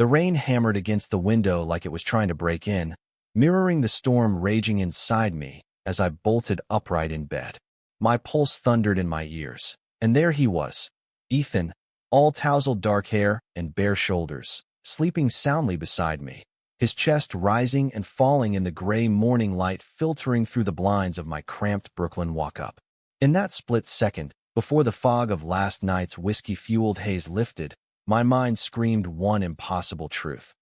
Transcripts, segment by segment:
The rain hammered against the window like it was trying to break in, mirroring the storm raging inside me as I bolted upright in bed. My pulse thundered in my ears, and there he was, Ethan, all tousled dark hair and bare shoulders, sleeping soundly beside me, his chest rising and falling in the gray morning light filtering through the blinds of my cramped Brooklyn walk-up. In that split second, before the fog of last night's whiskey-fueled haze lifted, my mind screamed one impossible truth.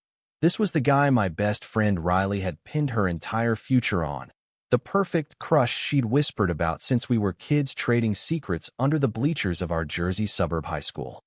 This was the guy my best friend Riley had pinned her entire future on, the perfect crush she'd whispered about since we were kids trading secrets under the bleachers of our Jersey suburb high school.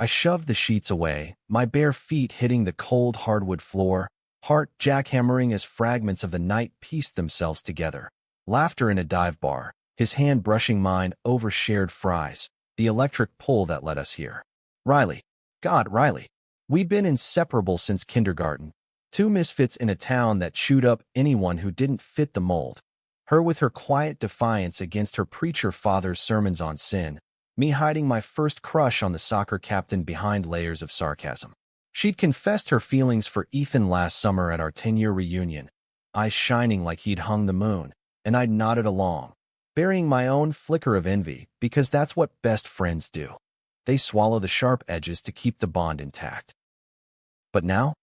I shoved the sheets away, my bare feet hitting the cold hardwood floor, heart jackhammering as fragments of the night pieced themselves together. Laughter in a dive bar, his hand brushing mine over shared fries, the electric pull that led us here. Riley. God, Riley. We'd been inseparable since kindergarten. Two misfits in a town that chewed up anyone who didn't fit the mold. Her with her quiet defiance against her preacher father's sermons on sin. Me hiding my first crush on the soccer captain behind layers of sarcasm. She'd confessed her feelings for Ethan last summer at our 10-year reunion, eyes shining like he'd hung the moon, and I'd nodded along, burying my own flicker of envy because that's what best friends do. They swallow the sharp edges to keep the bond intact. But now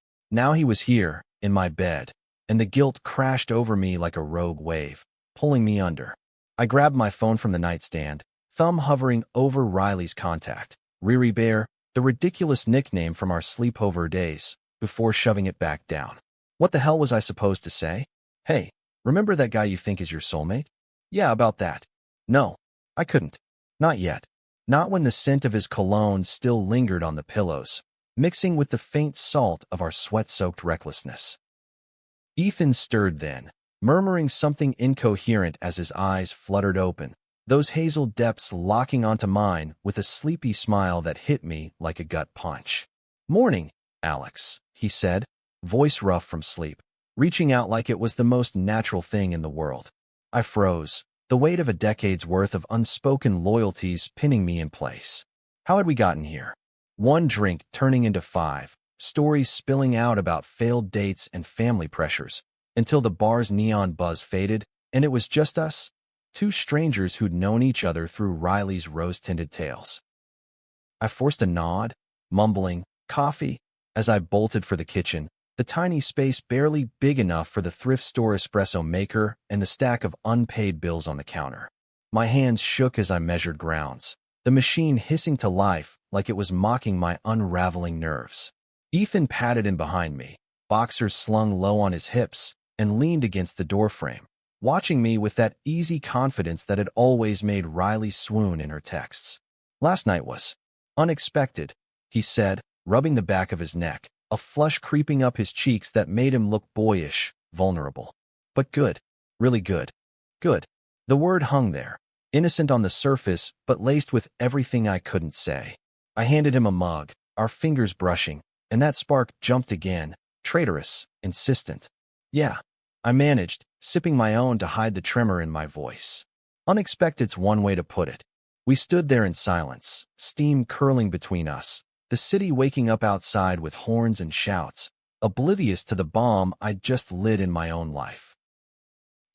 he was here, in my bed, and the guilt crashed over me like a rogue wave, pulling me under. I grabbed my phone from the nightstand, thumb hovering over Riley's contact, Riri Bear, the ridiculous nickname from our sleepover days, before shoving it back down. What the hell was I supposed to say? Hey, remember that guy you think is your soulmate? Yeah, about that. No, I couldn't. Not yet. Not when the scent of his cologne still lingered on the pillows, mixing with the faint salt of our sweat-soaked recklessness. Ethan stirred then, murmuring something incoherent as his eyes fluttered open, those hazel depths locking onto mine with a sleepy smile that hit me like a gut punch. "Morning, Alex," he said, voice rough from sleep, reaching out like it was the most natural thing in the world. I froze, the weight of a decade's worth of unspoken loyalties pinning me in place. How had we gotten here? One drink turning into 5, stories spilling out about failed dates and family pressures, until the bar's neon buzz faded, and it was just us, two strangers who'd known each other through Riley's rose-tinted tales. I forced a nod, mumbling, "Coffee," as I bolted for the kitchen, the tiny space barely big enough for the thrift store espresso maker and the stack of unpaid bills on the counter. My hands shook as I measured grounds, the machine hissing to life like it was mocking my unraveling nerves. Ethan padded in behind me, boxers slung low on his hips, and leaned against the doorframe, watching me with that easy confidence that had always made Riley swoon in her texts. "Last night was unexpected," he said, rubbing the back of his neck, a flush creeping up his cheeks that made him look boyish, vulnerable. "But good. Really good. Good." The word hung there, innocent on the surface, but laced with everything I couldn't say. I handed him a mug, our fingers brushing, and that spark jumped again, traitorous, insistent. "Yeah," I managed, sipping my own to hide the tremor in my voice. Unexpected's one way to put it. We stood there in silence, steam curling between us, the city waking up outside with horns and shouts, oblivious to the bomb I'd just lit in my own life.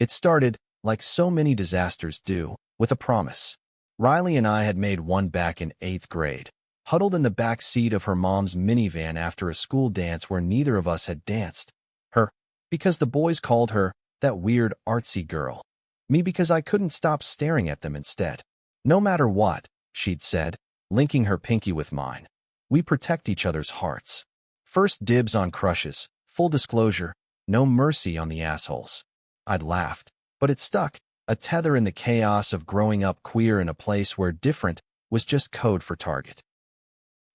It started, like so many disasters do, with a promise. Riley and I had made one back in 8th grade, huddled in the back seat of her mom's minivan after a school dance where neither of us had danced. Her, because the boys called her that weird artsy girl. Me because I couldn't stop staring at them instead. "No matter what," she'd said, linking her pinky with mine. "We protect each other's hearts. First dibs on crushes, full disclosure, no mercy on the assholes." I'd laughed, but it stuck, a tether in the chaos of growing up queer in a place where different was just code for target.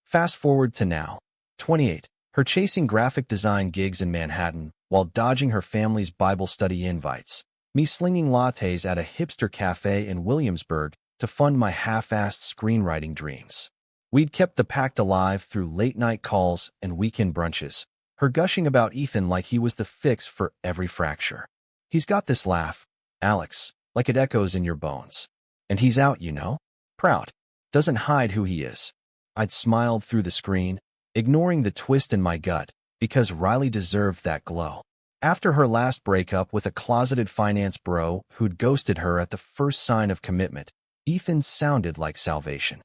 Fast forward to now, 28, her chasing graphic design gigs in Manhattan while dodging her family's Bible study invites, me slinging lattes at a hipster cafe in Williamsburg to fund my half-assed screenwriting dreams. We'd kept the pact alive through late-night calls and weekend brunches, her gushing about Ethan like he was the fix for every fracture. "He's got this laugh, Alex, like it echoes in your bones. And he's out, you know. Proud. Doesn't hide who he is." I'd smiled through the screen, ignoring the twist in my gut, because Riley deserved that glow. After her last breakup with a closeted finance bro who'd ghosted her at the first sign of commitment, Ethan sounded like salvation.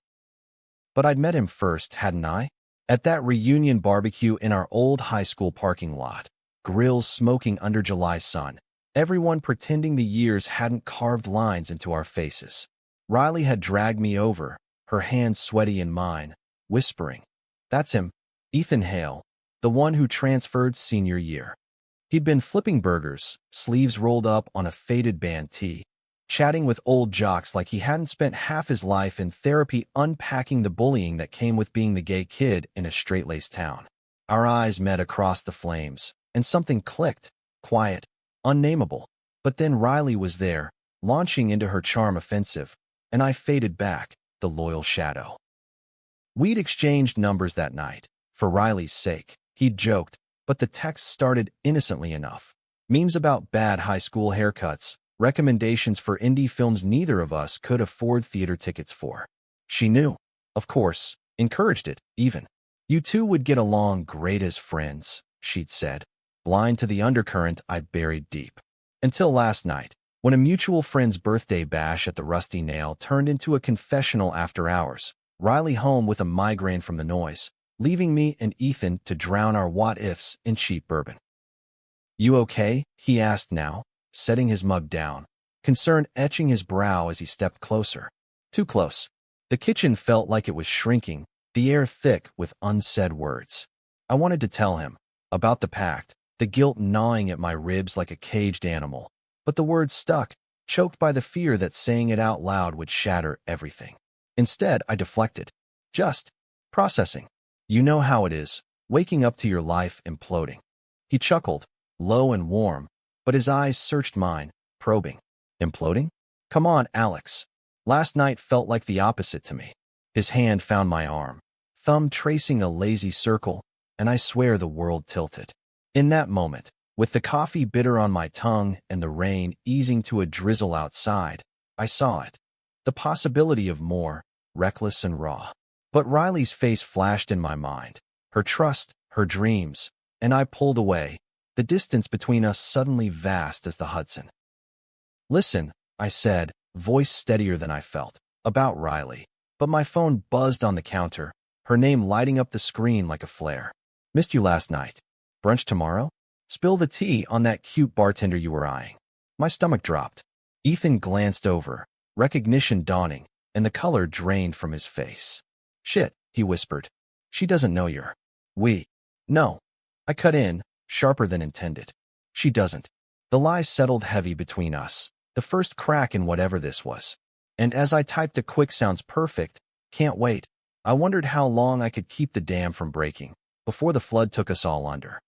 But I'd met him first, hadn't I? At that reunion barbecue in our old high school parking lot, grills smoking under July sun, everyone pretending the years hadn't carved lines into our faces. Riley had dragged me over, her hands sweaty in mine, whispering, "That's him, Ethan Hale, the one who transferred senior year." He'd been flipping burgers, sleeves rolled up on a faded band tee, chatting with old jocks like he hadn't spent half his life in therapy unpacking the bullying that came with being the gay kid in a straight-laced town. Our eyes met across the flames, and something clicked, quiet, unnameable. But then Riley was there, launching into her charm offensive, and I faded back, the loyal shadow. We'd exchanged numbers that night, for Riley's sake, he'd joked, but the text started innocently enough. Memes about bad high school haircuts, recommendations for indie films neither of us could afford theater tickets for. She knew, of course, encouraged it, even. "You two would get along great as friends," she'd said, blind to the undercurrent I'd buried deep. Until last night, when a mutual friend's birthday bash at the Rusty Nail turned into a confessional after hours, Riley home with a migraine from the noise, leaving me and Ethan to drown our what-ifs in cheap bourbon. "You okay?" he asked now, setting his mug down, concern etching his brow as he stepped closer. Too close. The kitchen felt like it was shrinking, the air thick with unsaid words. I wanted to tell him about the pact, the guilt gnawing at my ribs like a caged animal, but the words stuck, choked by the fear that saying it out loud would shatter everything. Instead, I deflected. Just processing. "You know how it is, waking up to your life imploding." He chuckled, low and warm, but his eyes searched mine, probing. "Imploding? Come on, Alex." Last night felt like the opposite to me. His hand found my arm, thumb tracing a lazy circle, and I swear the world tilted. In that moment, with the coffee bitter on my tongue and the rain easing to a drizzle outside, I saw it. The possibility of more, reckless and raw. But Riley's face flashed in my mind, her trust, her dreams, and I pulled away, the distance between us suddenly vast as the Hudson. "Listen," I said, voice steadier than I felt, about Riley, but my phone buzzed on the counter, her name lighting up the screen like a flare. "Missed you last night. Brunch tomorrow? Spill the tea on that cute bartender you were eyeing." My stomach dropped. Ethan glanced over, recognition dawning, and the color drained from his face. "Shit," he whispered. "She doesn't know you're." No. I cut in, sharper than intended. "She doesn't." The lie settled heavy between us, the first crack in whatever this was. And as I typed a quick "sounds perfect, can't wait," I wondered how long I could keep the dam from breaking, before the flood took us all under.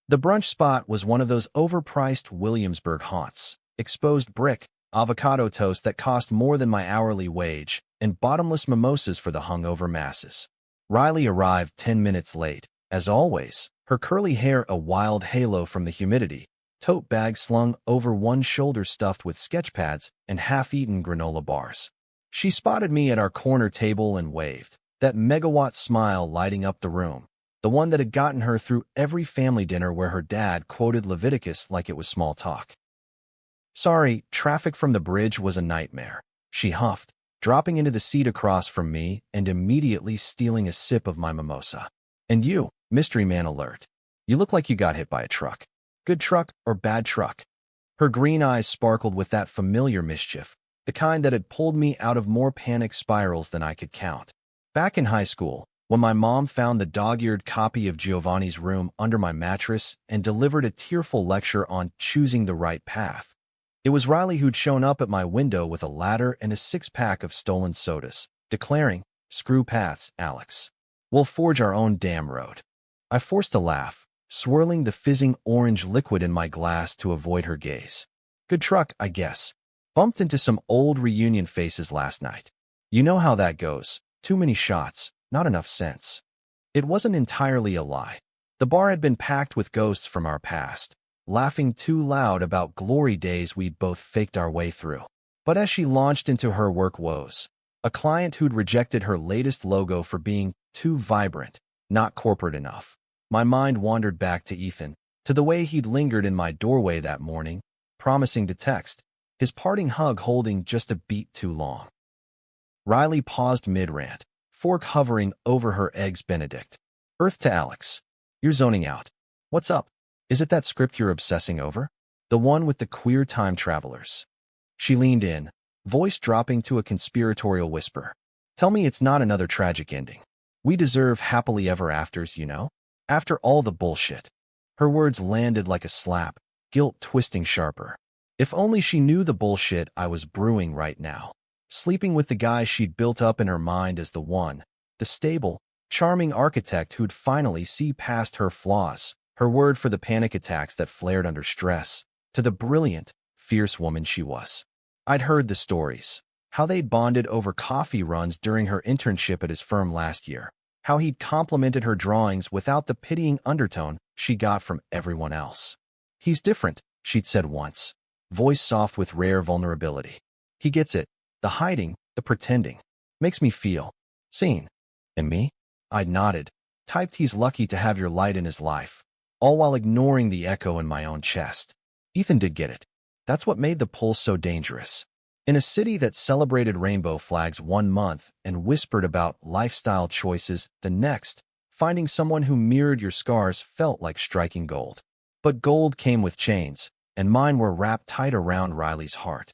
The brunch spot was one of those overpriced Williamsburg haunts, exposed brick, avocado toast that cost more than my hourly wage, and bottomless mimosas for the hungover masses. Riley arrived 10 minutes late, as always, her curly hair a wild halo from the humidity, tote bag slung over one shoulder stuffed with sketch pads and half-eaten granola bars. She spotted me at our corner table and waved, that megawatt smile lighting up the room, the one that had gotten her through every family dinner where her dad quoted Leviticus like it was small talk. "Sorry, traffic from the bridge was a nightmare," she huffed, dropping into the seat across from me and immediately stealing a sip of my mimosa. "And you, mystery man alert. You look like you got hit by a truck. Good truck or bad truck?" Her green eyes sparkled with that familiar mischief, the kind that had pulled me out of more panic spirals than I could count. Back in high school, when my mom found the dog-eared copy of Giovanni's Room under my mattress and delivered a tearful lecture on choosing the right path, it was Riley who'd shown up at my window with a ladder and a six-pack of stolen sodas, declaring, "Screw paths, Alex. We'll forge our own damn road." I forced a laugh, swirling the fizzing orange liquid in my glass to avoid her gaze. "Good truck, I guess. Bumped into some old reunion faces last night. You know how that goes. Too many shots, not enough sense." It wasn't entirely a lie. The bar had been packed with ghosts from our past, laughing too loud about glory days we'd both faked our way through. But as she launched into her work woes, a client who'd rejected her latest logo for being too vibrant, Not corporate enough. My mind wandered back to Ethan, to the way he'd lingered in my doorway that morning, promising to text, his parting hug holding just a beat too long. Riley paused mid-rant, fork hovering over her eggs Benedict. Earth to Alex. You're zoning out. What's up? Is it that script you're obsessing over? The one with the queer time travelers. She leaned in, voice dropping to a conspiratorial whisper. Tell me it's not another tragic ending. We deserve happily ever afters, you know? After all the bullshit. Her words landed like a slap, guilt twisting sharper. If only she knew the bullshit I was brewing right now. Sleeping with the guy she'd built up in her mind as the one, the stable, charming architect who'd finally see past her flaws, her word for the panic attacks that flared under stress, to the brilliant, fierce woman she was. I'd heard the stories. How they'd bonded over coffee runs during her internship at his firm last year. How he'd complimented her drawings without the pitying undertone she got from everyone else. He's different, she'd said once, voice soft with rare vulnerability. He gets it, the hiding, the pretending. Makes me feel seen. And me? I'd nodded, typed he's lucky to have your light in his life, all while ignoring the echo in my own chest. Ethan did get it. That's what made the pulse so dangerous. In a city that celebrated rainbow flags one month and whispered about lifestyle choices the next, finding someone who mirrored your scars felt like striking gold. But gold came with chains, and mine were wrapped tight around Riley's heart.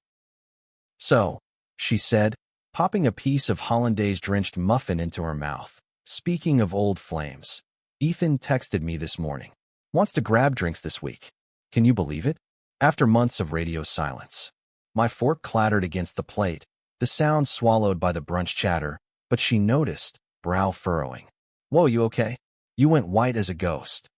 So, she said, popping a piece of hollandaise-drenched muffin into her mouth. Speaking of old flames, Ethan texted me this morning. Wants to grab drinks this week. Can you believe it? After months of radio silence. My fork clattered against the plate, the sound swallowed by the brunch chatter, but she noticed, brow furrowing. Whoa, you okay? You went white as a ghost.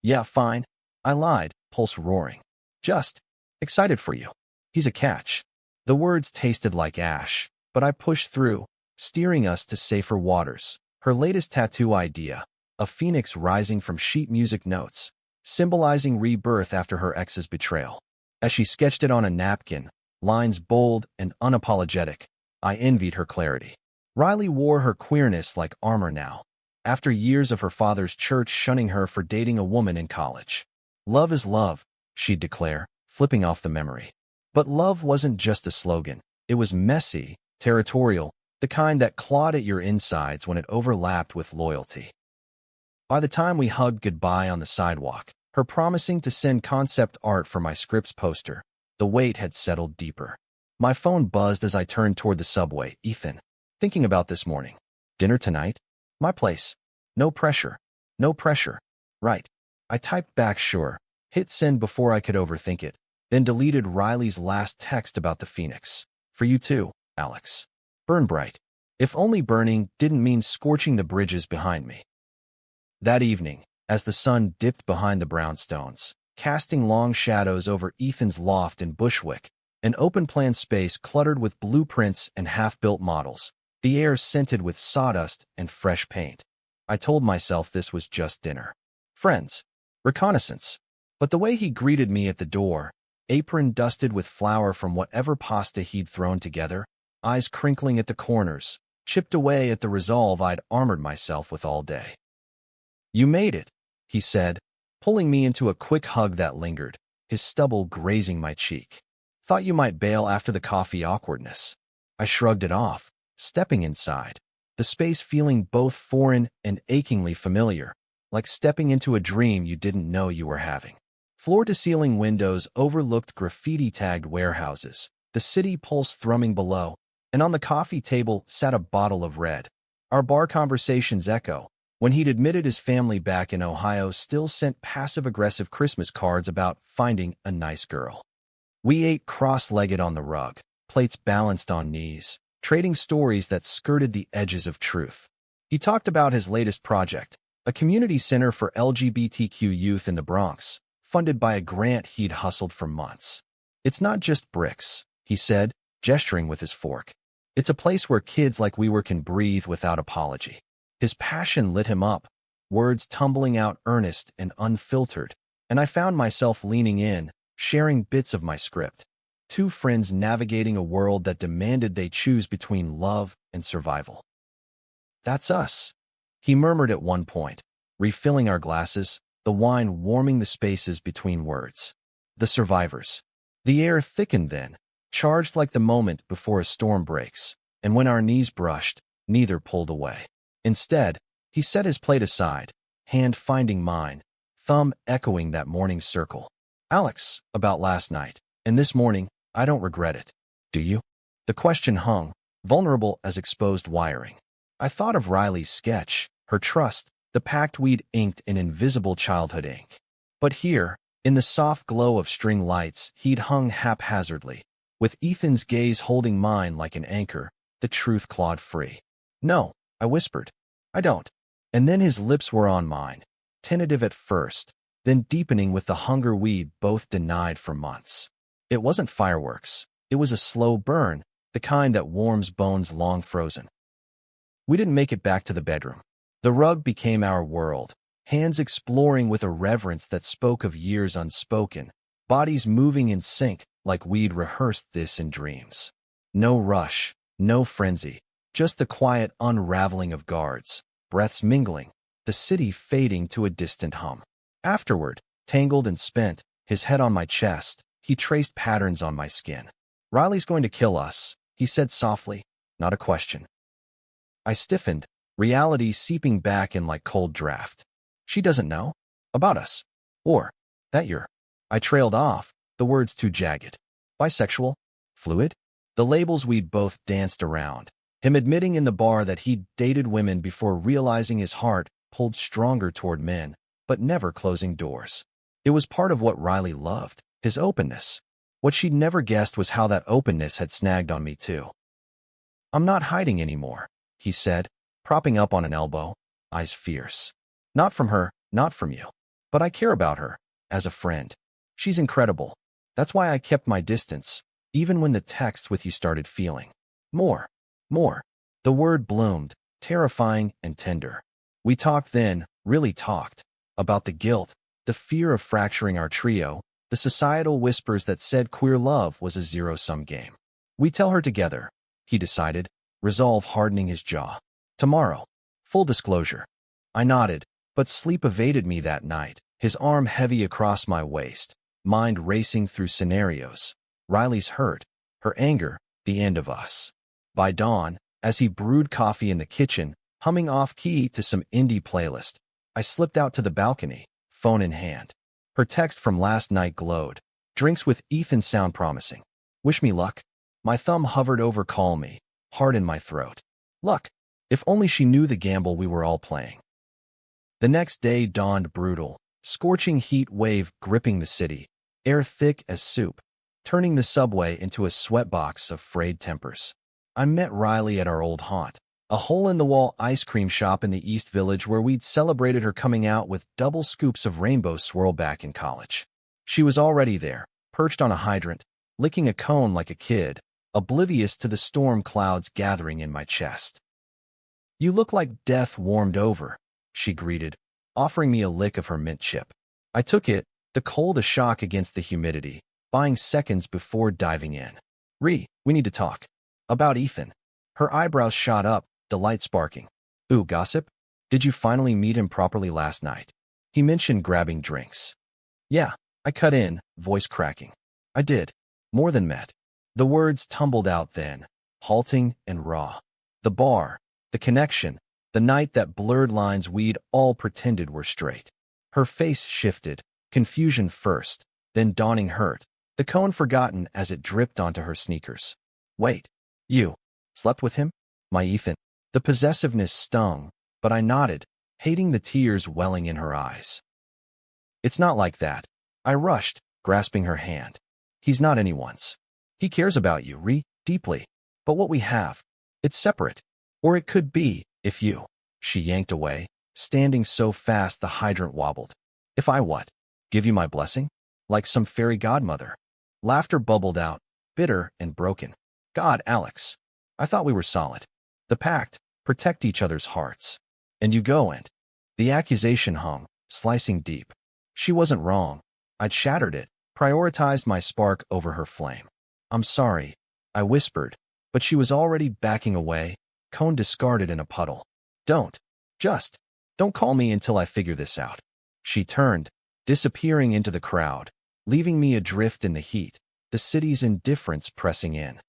Yeah, fine. I lied, pulse roaring. Just excited for you. He's a catch. The words tasted like ash, but I pushed through, steering us to safer waters. Her latest tattoo idea, a phoenix rising from sheet music notes, symbolizing rebirth after her ex's betrayal. As she sketched it on a napkin, lines bold and unapologetic, I envied her clarity. Riley wore her queerness like armor now, after years of her father's church shunning her for dating a woman in college. Love is love, she'd declare, flipping off the memory. But love wasn't just a slogan. It was messy, territorial, the kind that clawed at your insides when it overlapped with loyalty. By the time we hugged goodbye on the sidewalk, her promising to send concept art for my scripts poster, the weight had settled deeper. My phone buzzed as I turned toward the subway. Ethan. Thinking about this morning. Dinner tonight? My place. No pressure. No pressure. Right. I typed back sure, hit send before I could overthink it, then deleted Riley's last text about the phoenix. For you too, Alex. Burn bright. If only burning didn't mean scorching the bridges behind me. That evening, as the sun dipped behind the brownstones, casting long shadows over Ethan's loft in Bushwick, an open-plan space cluttered with blueprints and half-built models, the air scented with sawdust and fresh paint. I told myself this was just dinner. Friends. Reconnaissance. But the way he greeted me at the door, apron dusted with flour from whatever pasta he'd thrown together, eyes crinkling at the corners, chipped away at the resolve I'd armored myself with all day. You made it, he said, pulling me into a quick hug that lingered, his stubble grazing my cheek. Thought you might bail after the coffee awkwardness. I shrugged it off, stepping inside, the space feeling both foreign and achingly familiar, like stepping into a dream you didn't know you were having. Floor-to-ceiling windows overlooked graffiti-tagged warehouses, the city pulse thrumming below, and on the coffee table sat a bottle of red. Our bar conversations echo, when he'd admitted his family back in Ohio still sent passive-aggressive Christmas cards about finding a nice girl. We ate cross-legged on the rug, plates balanced on knees, trading stories that skirted the edges of truth. He talked about his latest project, a community center for LGBTQ youth in the Bronx, funded by a grant he'd hustled for months. It's not just bricks, he said, gesturing with his fork. It's a place where kids like we were can breathe without apology. His passion lit him up, words tumbling out earnest and unfiltered, and I found myself leaning in, sharing bits of my script. Two friends navigating a world that demanded they choose between love and survival. That's us, he murmured at one point, refilling our glasses, the wine warming the spaces between words. The survivors. The air thickened then, charged like the moment before a storm breaks, and when our knees brushed, neither pulled away. Instead, he set his plate aside, hand finding mine, thumb echoing that morning's circle. Alex, about last night, and this morning, I don't regret it. Do you? The question hung, vulnerable as exposed wiring. I thought of Riley's sketch, her trust, the pact we'd inked in invisible childhood ink. But here, in the soft glow of string lights, he'd hung haphazardly, with Ethan's gaze holding mine like an anchor, the truth clawed free. No, I whispered. I don't. And then his lips were on mine, tentative at first, then deepening with the hunger we'd both denied for months. It wasn't fireworks. It was a slow burn, the kind that warms bones long frozen. We didn't make it back to the bedroom. The rug became our world, hands exploring with a reverence that spoke of years unspoken, bodies moving in sync like we'd rehearsed this in dreams. No rush, no frenzy, just the quiet unraveling of guards, breaths mingling, the city fading to a distant hum. Afterward, tangled and spent, his head on my chest, he traced patterns on my skin. Riley's going to kill us, he said softly, not a question. I stiffened, reality seeping back in like cold draft. She doesn't know? About us. Or, that you're. I trailed off, the words too jagged. Bisexual? Fluid? The labels we'd both danced around. Him admitting in the bar that he'd dated women before realizing his heart pulled stronger toward men, but never closing doors. It was part of what Riley loved, his openness. What she'd never guessed was how that openness had snagged on me too. I'm not hiding anymore, he said, propping up on an elbow, eyes fierce. Not from her, not from you. But I care about her, as a friend. She's incredible. That's why I kept my distance, even when the texts with you started feeling. More. The word bloomed, terrifying and tender. We talked then, really talked, about the guilt, the fear of fracturing our trio, the societal whispers that said queer love was a zero-sum game. We tell her together, he decided, resolve hardening his jaw. Tomorrow. Full disclosure. I nodded, but sleep evaded me that night, his arm heavy across my waist, mind racing through scenarios. Riley's hurt, her anger, the end of us. By dawn, as he brewed coffee in the kitchen, humming off-key to some indie playlist, I slipped out to the balcony, phone in hand. Her text from last night glowed. Drinks with Ethan sound promising. Wish me luck? My thumb hovered over call me, heart in my throat. Luck. If only she knew the gamble we were all playing. The next day dawned brutal, scorching heat wave gripping the city, air thick as soup, turning the subway into a sweatbox of frayed tempers. I met Riley at our old haunt, a hole-in-the-wall ice cream shop in the East Village where we'd celebrated her coming out with double scoops of rainbow swirl back in college. She was already there, perched on a hydrant, licking a cone like a kid, oblivious to the storm clouds gathering in my chest. You look like death warmed over, she greeted, offering me a lick of her mint chip. I took it, the cold a shock against the humidity, buying seconds before diving in. We need to talk. About Ethan. Her eyebrows shot up, delight sparking. Ooh, gossip? Did you finally meet him properly last night? He mentioned grabbing drinks. Yeah, I cut in, voice cracking. I did. More than met. The words tumbled out then, halting and raw. The bar, the connection, the night that blurred lines we'd all pretended were straight. Her face shifted, confusion first, then dawning hurt, the cone forgotten as it dripped onto her sneakers. Wait, you slept with him? My Ethan. The possessiveness stung, but I nodded, hating the tears welling in her eyes. It's not like that. I rushed, grasping her hand. He's not anyone's. He cares about you, deeply. But what we have, it's separate. Or it could be, if you. She yanked away, standing so fast the hydrant wobbled. If I what? Give you my blessing? Like some fairy godmother. Laughter bubbled out, bitter and broken. God, Alex. I thought we were solid. The pact, protect each other's hearts. And you go and. The accusation hung, slicing deep. She wasn't wrong. I'd shattered it, prioritized my spark over her flame. I'm sorry, I whispered, but she was already backing away, cone discarded in a puddle. Don't. Just. Don't call me until I figure this out. She turned, disappearing into the crowd, leaving me adrift in the heat, the city's indifference pressing in.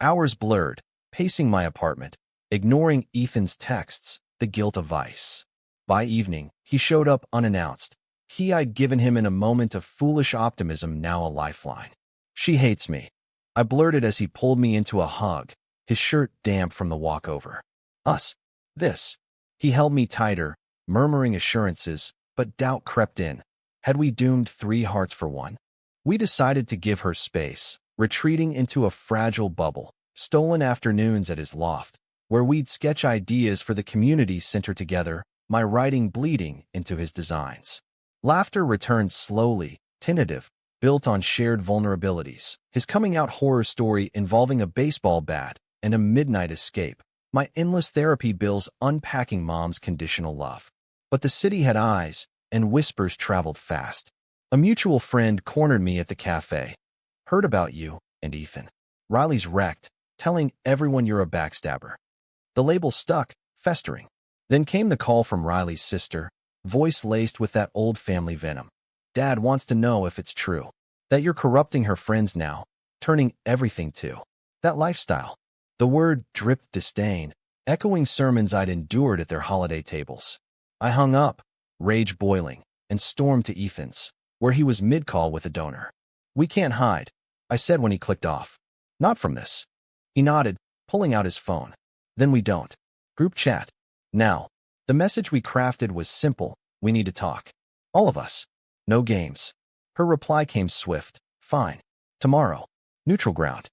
Hours blurred, pacing my apartment, ignoring Ethan's texts, the guilt of vice. By evening, he showed up unannounced. I'd given him in a moment of foolish optimism, now a lifeline. She hates me, I blurted as he pulled me into a hug, his shirt damp from the walkover. Us. This. He held me tighter, murmuring assurances, but doubt crept in. Had we doomed 3 hearts for one? We decided to give her space, retreating into a fragile bubble, stolen afternoons at his loft, where we'd sketch ideas for the community center together, my writing bleeding into his designs. Laughter returned slowly, tentative, built on shared vulnerabilities. His coming-out horror story involving a baseball bat and a midnight escape. My endless therapy bills unpacking Mom's conditional love. But the city had eyes, and whispers traveled fast. A mutual friend cornered me at the cafe. Heard about you and Ethan. Riley's wrecked, telling everyone you're a backstabber. The label stuck, festering. Then came the call from Riley's sister, voice laced with that old family venom. Dad wants to know if it's true. That you're corrupting her friends now, turning everything to that lifestyle. The word dripped disdain, echoing sermons I'd endured at their holiday tables. I hung up, rage boiling, and stormed to Ethan's, where he was mid-call with a donor. We can't hide, I said when he clicked off. Not from this. He nodded, pulling out his phone. Then we don't. Group chat. Now. The message we crafted was simple. We need to talk. All of us. No games. Her reply came swift. Fine. Tomorrow. Neutral ground.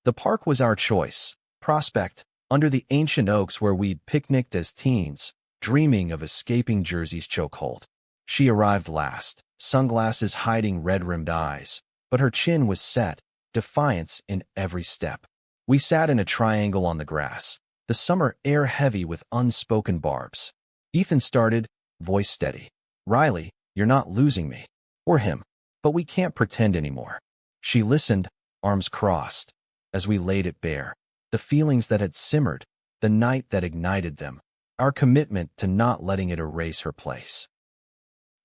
The park was our choice. Prospect, under the ancient oaks where we'd picnicked as teens, dreaming of escaping Jersey's chokehold. She arrived last, sunglasses hiding red-rimmed eyes, but her chin was set, defiance in every step. We sat in a triangle on the grass, the summer air heavy with unspoken barbs. Ethan started, voice steady. Riley, you're not losing me. Or him. But we can't pretend anymore. She listened, arms crossed, as we laid it bare. The feelings that had simmered, the night that ignited them, our commitment to not letting it erase her place.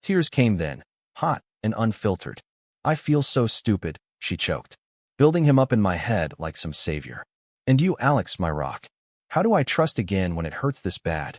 Tears came then, hot and unfiltered. I feel so stupid, she choked, building him up in my head like some savior. And you, Alex, my rock. How do I trust again when it hurts this bad?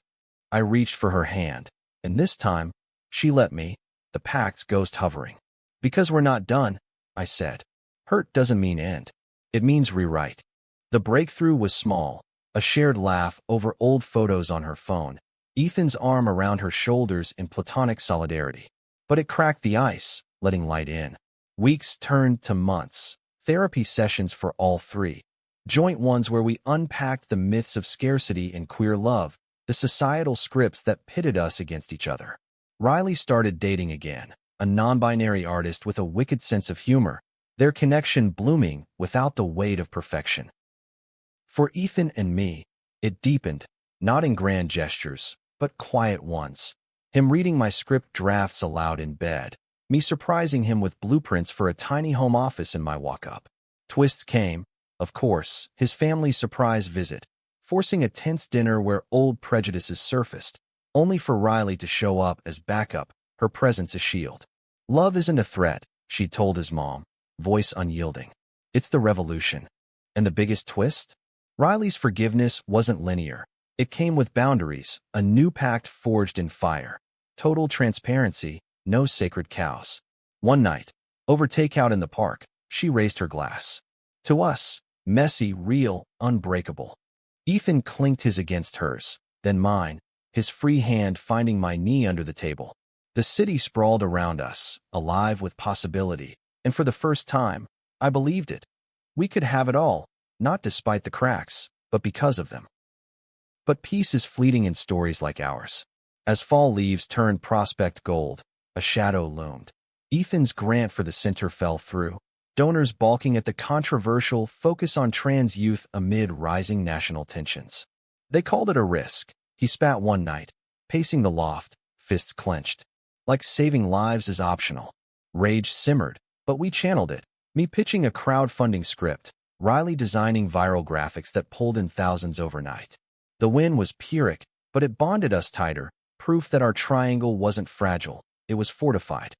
I reached for her hand, and this time, she let me, the pact's ghost hovering. Because we're not done, I said. Hurt doesn't mean end. It means rewrite. The breakthrough was small, a shared laugh over old photos on her phone, Ethan's arm around her shoulders in platonic solidarity. But it cracked the ice, letting light in. Weeks turned to months, therapy sessions for all 3. Joint ones where we unpacked the myths of scarcity and queer love, the societal scripts that pitted us against each other. Riley started dating again, a non-binary artist with a wicked sense of humor, their connection blooming without the weight of perfection. For Ethan and me, it deepened, not in grand gestures, but quiet ones. Him reading my script drafts aloud in bed, me surprising him with blueprints for a tiny home office in my walk-up. Twists came, of course, his family's surprise visit, forcing a tense dinner where old prejudices surfaced, only for Riley to show up as backup, her presence a shield. Love isn't a threat, she told his mom, voice unyielding. It's the revolution. And the biggest twist? Riley's forgiveness wasn't linear. It came with boundaries, a new pact forged in fire. Total transparency, no sacred cows. One night, over takeout in the park, she raised her glass. To us, messy, real, unbreakable. Ethan clinked his against hers, then mine, his free hand finding my knee under the table. The city sprawled around us, alive with possibility, and for the first time, I believed it. We could have it all, not despite the cracks, but because of them. But peace is fleeting in stories like ours. As fall leaves turned prospect gold, a shadow loomed. Ethan's grant for the center fell through, donors balking at the controversial focus on trans youth amid rising national tensions. They called it a risk. He spat one night, pacing the loft, fists clenched. Like saving lives is optional. Rage simmered, but we channeled it. Me pitching a crowdfunding script, Riley designing viral graphics that pulled in thousands overnight. The win was Pyrrhic, but it bonded us tighter, proof that our triangle wasn't fragile, it was fortified.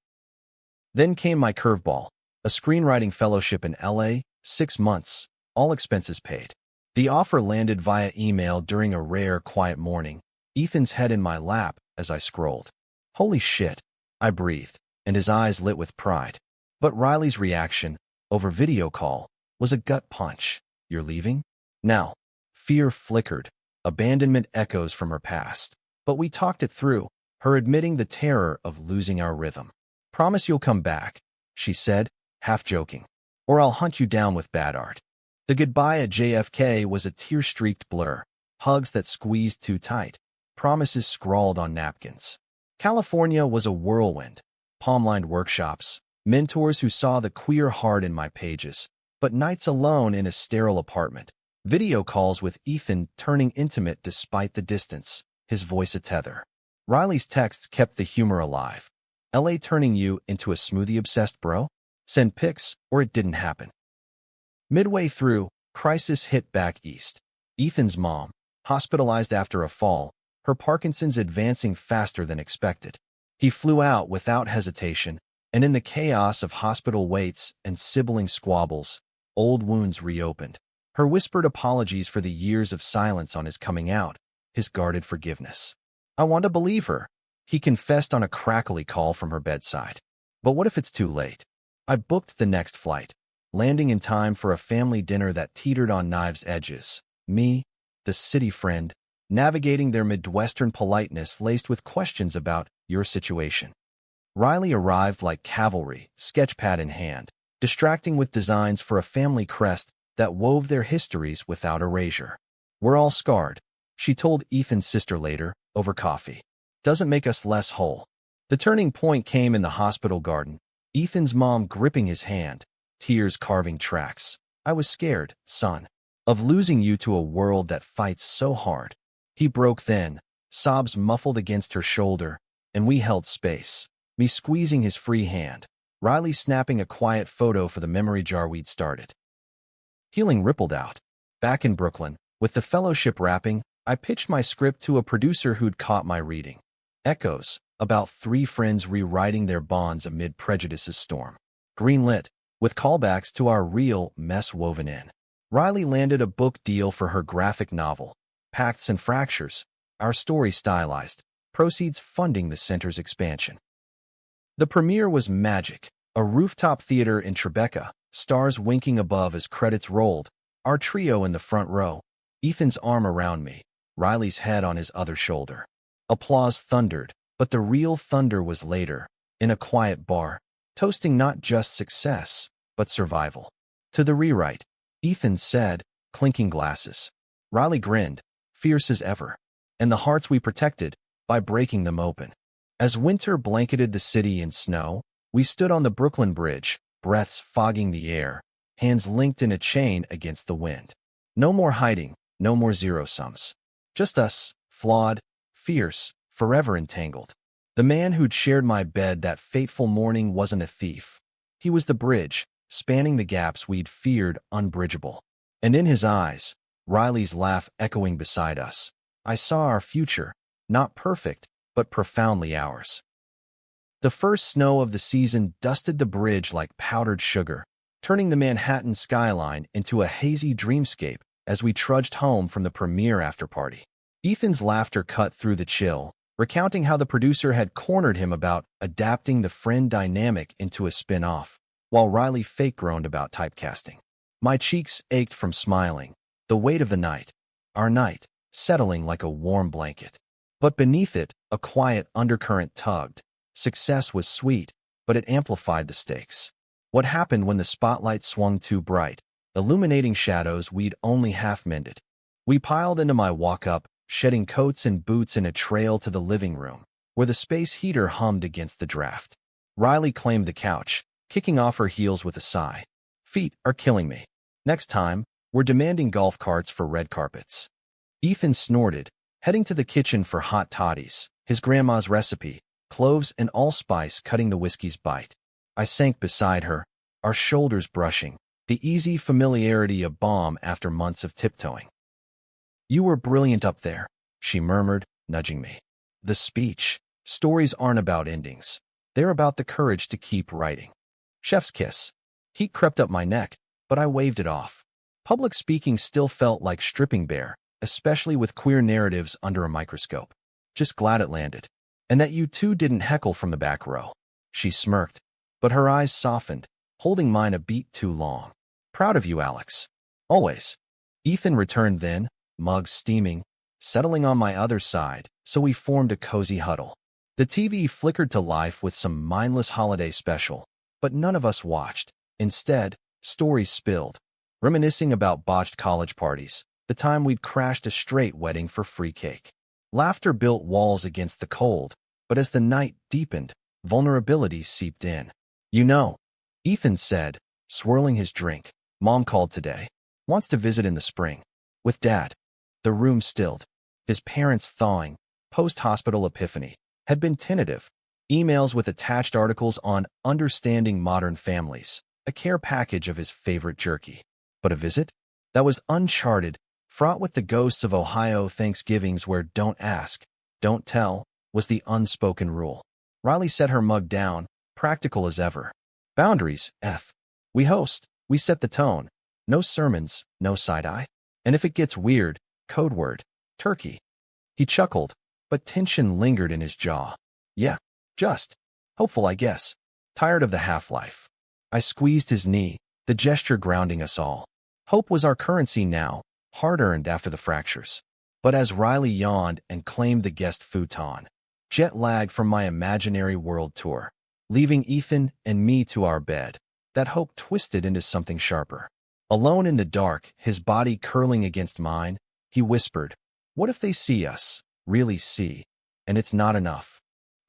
Then came my curveball, a screenwriting fellowship in LA, 6 months, all expenses paid. The offer landed via email during a rare, quiet morning, Ethan's head in my lap as I scrolled. Holy shit, I breathed, and his eyes lit with pride. But Riley's reaction, over video call, was a gut punch. You're leaving? Now, fear flickered, abandonment echoes from her past. But we talked it through, her admitting the terror of losing our rhythm. Promise you'll come back, she said, half joking, or I'll hunt you down with bad art. The goodbye at JFK was a tear-streaked blur, hugs that squeezed too tight, promises scrawled on napkins. California was a whirlwind, palm-lined workshops, mentors who saw the queer heart in my pages, but nights alone in a sterile apartment, video calls with Ethan turning intimate despite the distance, his voice a tether. Riley's texts kept the humor alive. LA turning you into a smoothie-obsessed bro? Send pics, or it didn't happen. Midway through, crisis hit back east. Ethan's mom, hospitalized after a fall, her Parkinson's advancing faster than expected. He flew out without hesitation, and in the chaos of hospital waits and sibling squabbles, old wounds reopened. Her whispered apologies for the years of silence on his coming out, his guarded forgiveness. I want to believe her, he confessed on a crackly call from her bedside. But what if it's too late? I booked the next flight, landing in time for a family dinner that teetered on knives' edges. Me, the city friend, navigating their Midwestern politeness laced with questions about your situation. Riley arrived like cavalry, sketchpad in hand, distracting with designs for a family crest that wove their histories without erasure. We're all scarred, she told Ethan's sister later, over coffee. Doesn't make us less whole. The turning point came in the hospital garden, Ethan's mom gripping his hand, tears carving tracks. I was scared, son, of losing you to a world that fights so hard. He broke then, sobs muffled against her shoulder, and we held space, me squeezing his free hand, Riley snapping a quiet photo for the memory jar we'd started. Healing rippled out. Back in Brooklyn, with the fellowship wrapping, I pitched my script to a producer who'd caught my reading. Echoes, about 3 friends rewriting their bonds amid prejudice's storm. Greenlit, with callbacks to our real mess woven in. Riley landed a book deal for her graphic novel, Pacts and Fractures, our story stylized, proceeds funding the center's expansion. The premiere was magic, a rooftop theater in Tribeca, stars winking above as credits rolled, our trio in the front row, Ethan's arm around me, Riley's head on his other shoulder. Applause thundered, but the real thunder was later, in a quiet bar, toasting not just success, but survival. To the rewrite, Ethan said, clinking glasses. Riley grinned, fierce as ever. And the hearts we protected, by breaking them open. As winter blanketed the city in snow, we stood on the Brooklyn Bridge, breaths fogging the air, hands linked in a chain against the wind. No more hiding, no more zero-sums. Just us, flawed, fierce, forever entangled. The man who'd shared my bed that fateful morning wasn't a thief. He was the bridge, spanning the gaps we'd feared unbridgeable. And in his eyes, Riley's laugh echoing beside us, I saw our future, not perfect, but profoundly ours. The first snow of the season dusted the bridge like powdered sugar, turning the Manhattan skyline into a hazy dreamscape as we trudged home from the premiere after-party. Ethan's laughter cut through the chill, recounting how the producer had cornered him about adapting the friend dynamic into a spin-off, while Riley fake-groaned about typecasting. My cheeks ached from smiling, the weight of the night, our night, settling like a warm blanket. But beneath it, a quiet undercurrent tugged. Success was sweet, but it amplified the stakes. What happened when the spotlight swung too bright, illuminating shadows we'd only half-mended? We piled into my walk-up, shedding coats and boots in a trail to the living room, where the space heater hummed against the draft. Riley claimed the couch, kicking off her heels with a sigh. Feet are killing me. Next time, we're demanding golf carts for red carpets. Ethan snorted, heading to the kitchen for hot toddies, his grandma's recipe, cloves and allspice cutting the whiskey's bite. I sank beside her, our shoulders brushing, the easy familiarity of balm after months of tiptoeing. You were brilliant up there, she murmured, nudging me. The speech. Stories aren't about endings. They're about the courage to keep writing. Chef's kiss. Heat crept up my neck, but I waved it off. Public speaking still felt like stripping bare, especially with queer narratives under a microscope. Just glad it landed. And that you two didn't heckle from the back row. She smirked, but her eyes softened, holding mine a beat too long. Proud of you, Alex. Always. Ethan returned then, mug steaming, settling on my other side, so we formed a cozy huddle. The TV flickered to life with some mindless holiday special, but none of us watched. Instead, stories spilled, reminiscing about botched college parties, the time we'd crashed a straight wedding for free cake. Laughter built walls against the cold, but as the night deepened, vulnerability seeped in. You know, Ethan said, swirling his drink, Mom called today. Wants to visit in the spring. With Dad. The room stilled. His parents thawing, post-hospital epiphany, had been tentative. Emails with attached articles on understanding modern families, a care package of his favorite jerky. But a visit? That was uncharted, fraught with the ghosts of Ohio Thanksgivings where don't ask, don't tell, was the unspoken rule. Riley set her mug down, practical as ever. Boundaries, F. We host, we set the tone. No sermons, no side-eye. And if it gets weird, code word, turkey. He chuckled, but tension lingered in his jaw. Yeah, just. Hopeful, I guess. Tired of the half-life. I squeezed his knee, the gesture grounding us all. Hope was our currency now, hard-earned after the fractures. But as Riley yawned and claimed the guest futon, jet lag from my imaginary world tour, leaving Ethan and me to our bed, that hope twisted into something sharper. Alone in the dark, his body curling against mine, he whispered, what if they see us, really see, and it's not enough?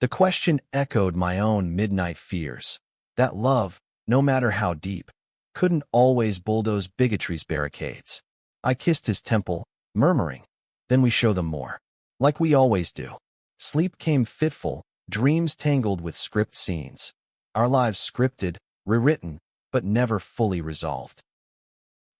The question echoed my own midnight fears, that love, no matter how deep, couldn't always bulldoze bigotry's barricades. I kissed his temple, murmuring, then we show them more. Like we always do. Sleep came fitful, dreams tangled with script scenes. Our lives scripted, rewritten, but never fully resolved.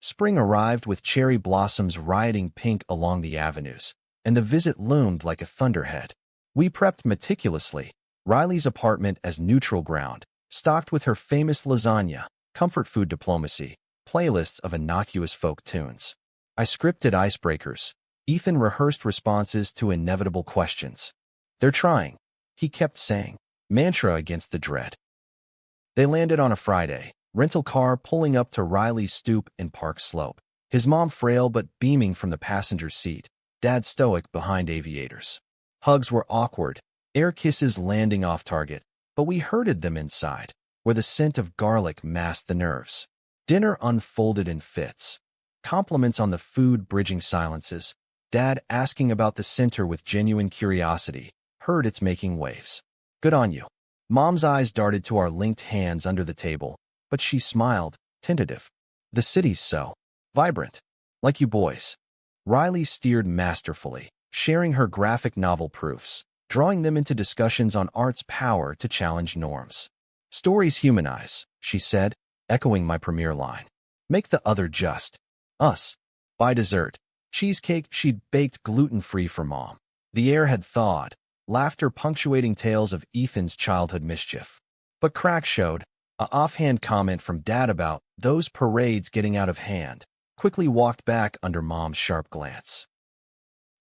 Spring arrived with cherry blossoms rioting pink along the avenues, and the visit loomed like a thunderhead. We prepped meticulously, Riley's apartment as neutral ground, stocked with her famous lasagna, comfort food diplomacy, playlists of innocuous folk tunes. I scripted icebreakers. Ethan rehearsed responses to inevitable questions. They're trying, he kept saying, mantra against the dread. They landed on a Friday, rental car pulling up to Riley's stoop in Park Slope. His mom frail but beaming from the passenger seat, Dad stoic behind aviators. Hugs were awkward, air kisses landing off target, but we herded them inside, where the scent of garlic masked the nerves. Dinner unfolded in fits. Compliments on the food bridging silences, Dad asking about the center with genuine curiosity, heard it's making waves. Good on you. Mom's eyes darted to our linked hands under the table, but she smiled, tentative. The city's so vibrant. Like you boys. Riley steered masterfully, sharing her graphic novel proofs, drawing them into discussions on art's power to challenge norms. Stories humanize, she said, echoing my premiere line. Make the other just. Us. By dessert, cheesecake she'd baked gluten-free for Mom. The air had thawed, laughter punctuating tales of Ethan's childhood mischief. But cracks showed, a offhand comment from Dad about those parades getting out of hand, quickly walked back under Mom's sharp glance.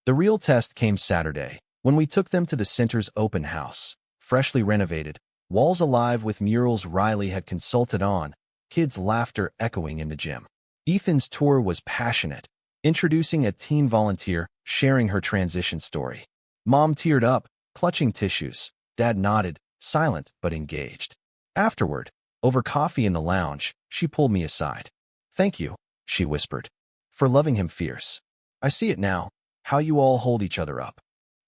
The real test came Saturday, when we took them to the center's open house, freshly renovated, walls alive with murals Riley had consulted on, kids' laughter echoing in the gym. Ethan's tour was passionate, introducing a teen volunteer, sharing her transition story. Mom teared up, clutching tissues. Dad nodded, silent but engaged. Afterward, over coffee in the lounge, she pulled me aside. Thank you, she whispered, for loving him fierce. I see it now, how you all hold each other up.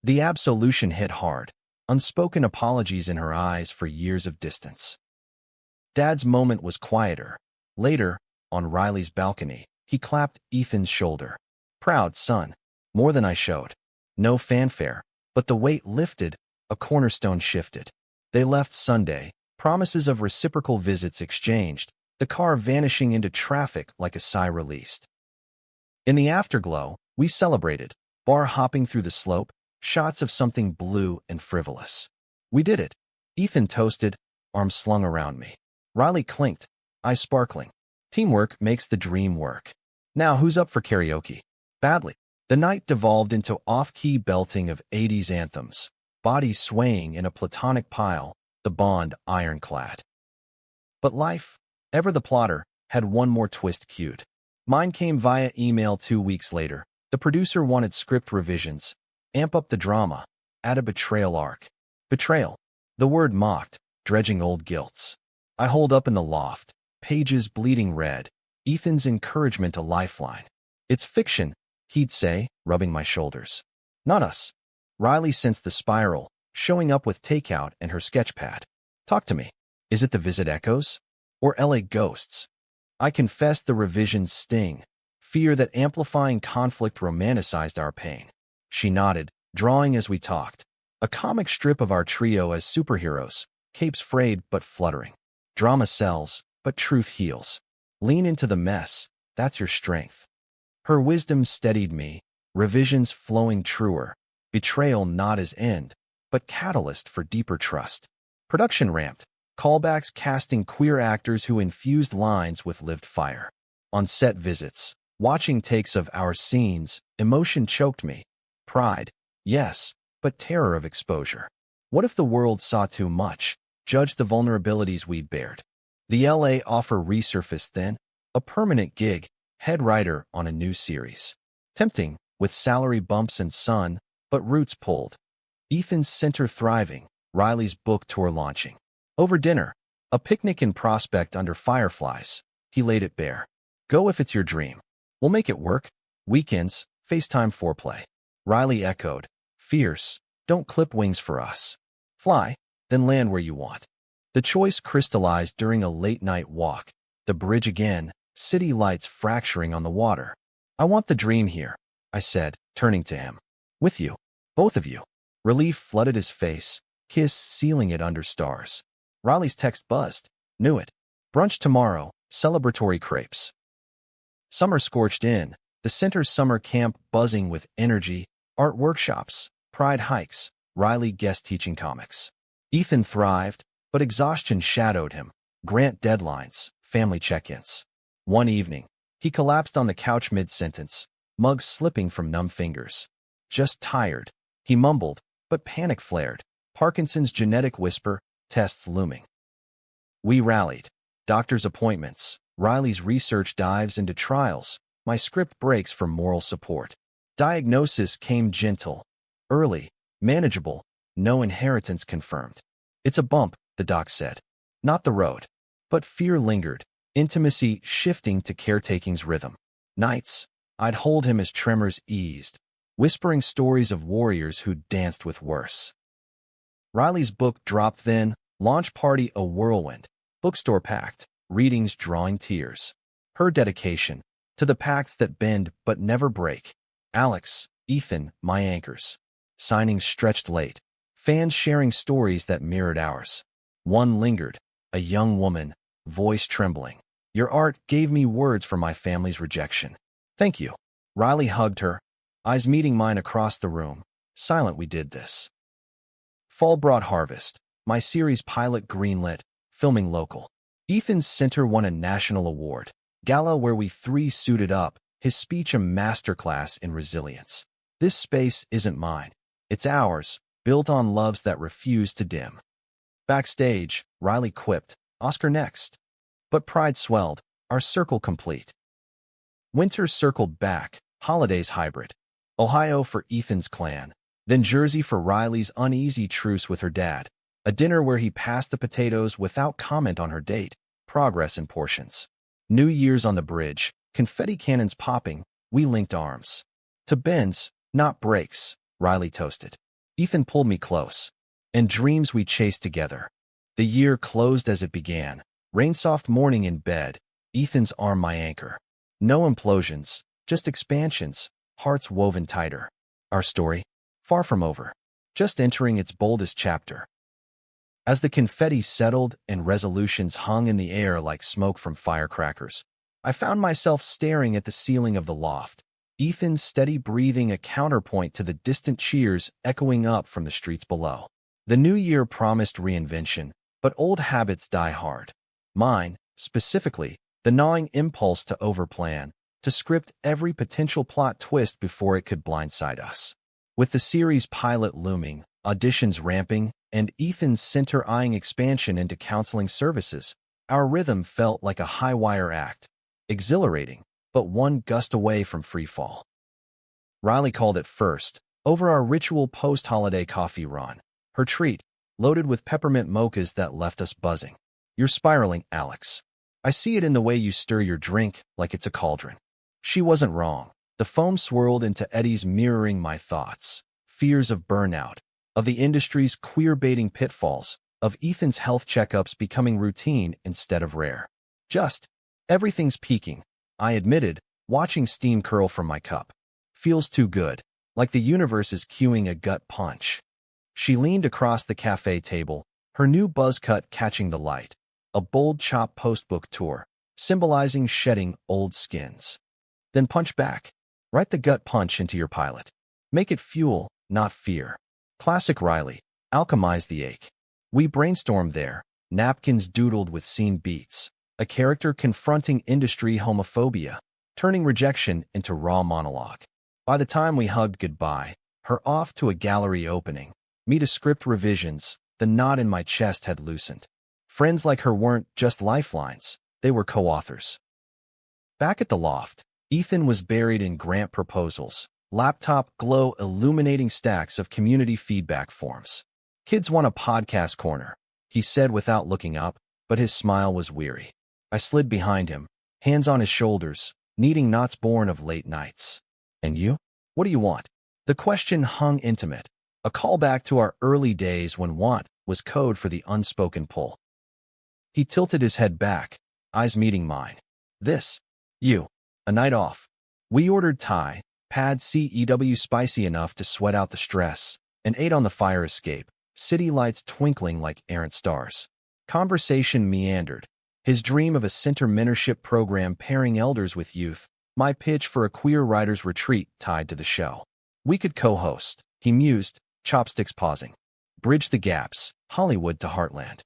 The absolution hit hard, unspoken apologies in her eyes for years of distance. Dad's moment was quieter. Later, on Riley's balcony, he clapped Ethan's shoulder. Proud son, more than I showed. No fanfare, but the weight lifted, a cornerstone shifted. They left Sunday, promises of reciprocal visits exchanged, the car vanishing into traffic like a sigh released. In the afterglow, we celebrated, bar hopping through the slope, shots of something blue and frivolous. We did it. Ethan toasted, arms slung around me. Riley clinked, eyes sparkling. Teamwork makes the dream work. Now who's up for karaoke? Badly. The night devolved into off-key belting of 80s anthems, bodies swaying in a platonic pile, the bond ironclad. But life, ever the plotter, had one more twist queued. Mine came via email 2 weeks later. The producer wanted script revisions, amp up the drama, add a betrayal arc. Betrayal. The word mocked, dredging old guilts. I holed up in the loft, pages bleeding red, Ethan's encouragement a lifeline. It's fiction, he'd say, rubbing my shoulders. Not us. Riley sensed the spiral, showing up with takeout and her sketchpad. Talk to me. Is it the Visit Echoes? Or LA Ghosts? I confessed the revision's sting, fear that amplifying conflict romanticized our pain. She nodded, drawing as we talked. A comic strip of our trio as superheroes, capes frayed but fluttering. Drama sells, but truth heals. Lean into the mess, that's your strength. Her wisdom steadied me, revisions flowing truer, betrayal not as end, but catalyst for deeper trust. Production ramped, callbacks casting queer actors who infused lines with lived fire. On set visits, watching takes of our scenes, emotion choked me. Pride, yes, but terror of exposure. What if the world saw too much, judged the vulnerabilities we bared? The LA offer resurfaced then, a permanent gig, head writer on a new series. Tempting, with salary bumps and sun, but roots pulled. Ethan's center thriving, Riley's book tour launching. Over dinner, a picnic in Prospect under fireflies, he laid it bare. Go if it's your dream. We'll make it work. Weekends, FaceTime foreplay. Riley echoed, fierce, don't clip wings for us. Fly, then land where you want. The choice crystallized during a late-night walk. The bridge again, city lights fracturing on the water. I want the dream here, I said, turning to him. With you. Both of you. Relief flooded his face, kiss sealing it under stars. Riley's text buzzed. Knew it. Brunch tomorrow, celebratory crepes. Summer scorched in, the center's summer camp buzzing with energy, art workshops, pride hikes, Riley guest teaching comics. Ethan thrived, but exhaustion shadowed him. Grant deadlines, family check-ins. One evening, he collapsed on the couch mid-sentence, mugs slipping from numb fingers. Just tired, he mumbled, but panic flared. Parkinson's genetic whisper, tests looming. We rallied. Doctor's appointments, Riley's research dives into trials, my script breaks for moral support. Diagnosis came gentle, early, manageable, no inheritance confirmed. It's a bump, the doc said. Not the road. But fear lingered, intimacy shifting to caretaking's rhythm. Nights, I'd hold him as tremors eased, whispering stories of warriors who'd danced with worse. Riley's book dropped then, launch party a whirlwind, bookstore packed, readings drawing tears. Her dedication, to the pacts that bend but never break. Alex, Ethan, my anchors. Signings stretched late, fans sharing stories that mirrored ours. One lingered, a young woman, voice trembling. Your art gave me words for my family's rejection. Thank you. Riley hugged her, eyes meeting mine across the room. Silent we did this. Fall brought harvest, my series pilot greenlit, filming local. Ethan's center won a national award, gala where we three suited up, his speech a masterclass in resilience. This space isn't mine. It's ours, built on loves that refuse to dim. Backstage, Riley quipped, Oscar next. But pride swelled, our circle complete. Winter circled back, holidays hybrid. Ohio for Ethan's clan, then Jersey for Riley's uneasy truce with her dad. A dinner where he passed the potatoes without comment on her date, progress in portions. New Year's on the bridge, confetti cannons popping, we linked arms. To bends, not breaks, Riley toasted. Ethan pulled me close. And dreams we chased together. The year closed as it began. Rain-soft morning in bed, Ethan's arm my anchor. No implosions, just expansions, hearts woven tighter. Our story, far from over, just entering its boldest chapter. As the confetti settled and resolutions hung in the air like smoke from firecrackers, I found myself staring at the ceiling of the loft, Ethan's steady breathing a counterpoint to the distant cheers echoing up from the streets below. The new year promised reinvention, but old habits die hard. Mine, specifically, the gnawing impulse to overplan, to script every potential plot twist before it could blindside us. With the series pilot looming, auditions ramping, and Ethan's center-eyeing expansion into counseling services, our rhythm felt like a high-wire act, exhilarating, but one gust away from freefall. Riley called it first, over our ritual post-holiday coffee run, her treat, loaded with peppermint mochas that left us buzzing. "You're spiraling, Alex. I see it in the way you stir your drink like it's a cauldron." She wasn't wrong. The foam swirled into eddies mirroring my thoughts, fears of burnout, of the industry's queer-baiting pitfalls, of Ethan's health checkups becoming routine instead of rare. "Just, everything's peaking," I admitted, watching steam curl from my cup. "Feels too good, like the universe is cueing a gut punch." She leaned across the cafe table, her new buzz cut catching the light, a bold chop post-book tour, symbolizing shedding old skins. "Then punch back. Write the gut punch into your pilot. Make it fuel, not fear." Classic Riley, alchemize the ache. We brainstormed there, napkins doodled with scene beats, a character confronting industry homophobia, turning rejection into raw monologue. By the time we hugged goodbye, her off to a gallery opening, me to script revisions, the knot in my chest had loosened. Friends like her weren't just lifelines, they were co-authors. Back at the loft, Ethan was buried in grant proposals, laptop glow illuminating stacks of community feedback forms. "Kids want a podcast corner," he said without looking up, but his smile was weary. I slid behind him, hands on his shoulders, kneading knots born of late nights. "And you? What do you want?" The question hung intimate, a callback to our early days when want was code for the unspoken pull. He tilted his head back, eyes meeting mine. "This. You. A night off." We ordered Thai, pad CEW spicy enough to sweat out the stress, and ate on the fire escape, city lights twinkling like errant stars. Conversation meandered, his dream of a center mentorship program pairing elders with youth, my pitch for a queer writers' retreat tied to the show. "We could co-host," he mused, chopsticks pausing. "Bridge the gaps, Hollywood to Heartland."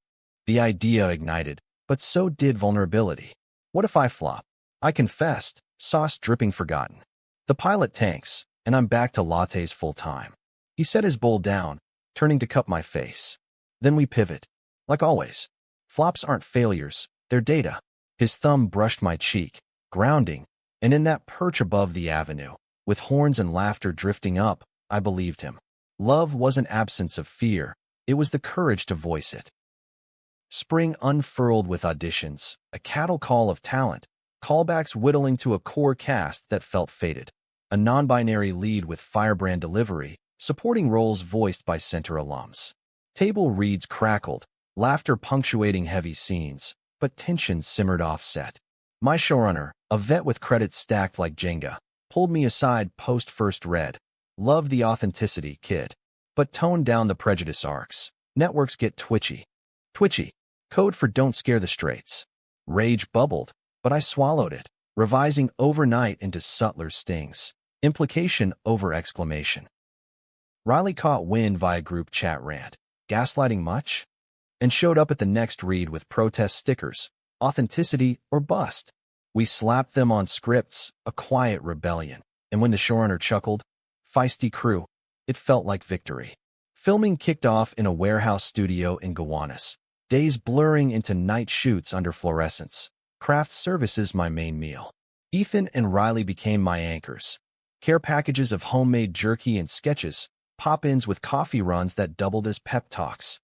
The idea ignited, but so did vulnerability. "What if I flop?" I confessed, sauce dripping forgotten. "The pilot tanks, and I'm back to lattes full-time." He set his bowl down, turning to cup my face. "Then we pivot. Like always. Flops aren't failures, they're data." His thumb brushed my cheek, grounding, and in that perch above the avenue, with horns and laughter drifting up, I believed him. Love wasn't absence of fear, it was the courage to voice it. Spring unfurled with auditions, a cattle call of talent, callbacks whittling to a core cast that felt fated, a non-binary lead with firebrand delivery, supporting roles voiced by center alums. Table reads crackled, laughter punctuating heavy scenes, but tension simmered offset. My showrunner, a vet with credits stacked like Jenga, pulled me aside post-first read. "Love the authenticity, kid. But tone down the prejudice arcs. Networks get twitchy." Twitchy, code for don't scare the straights. Rage bubbled, but I swallowed it, revising overnight into subtler stings. Implication over exclamation. Riley caught wind via group chat rant. "Gaslighting much?" And showed up at the next read with protest stickers. "Authenticity or bust." We slapped them on scripts, a quiet rebellion. And when the showrunner chuckled, "Feisty crew," it felt like victory. Filming kicked off in a warehouse studio in Gowanus, days blurring into night shoots under fluorescence. Craft services my main meal. Ethan and Riley became my anchors. Care packages of homemade jerky and sketches, pop-ins with coffee runs that doubled as pep talks.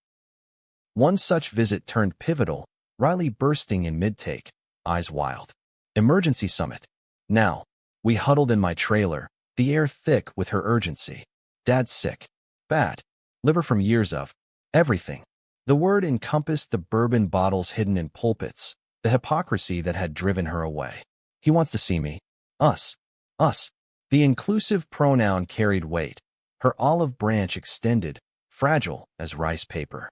One such visit turned pivotal, Riley bursting in mid-take, eyes wild. "Emergency summit." Now, we huddled in my trailer, the air thick with her urgency. "Dad's sick. Bad. Liver from years of everything." The word encompassed the bourbon bottles hidden in pulpits, the hypocrisy that had driven her away. "He wants to see me. Us. Us." The inclusive pronoun carried weight, her olive branch extended, fragile as rice paper.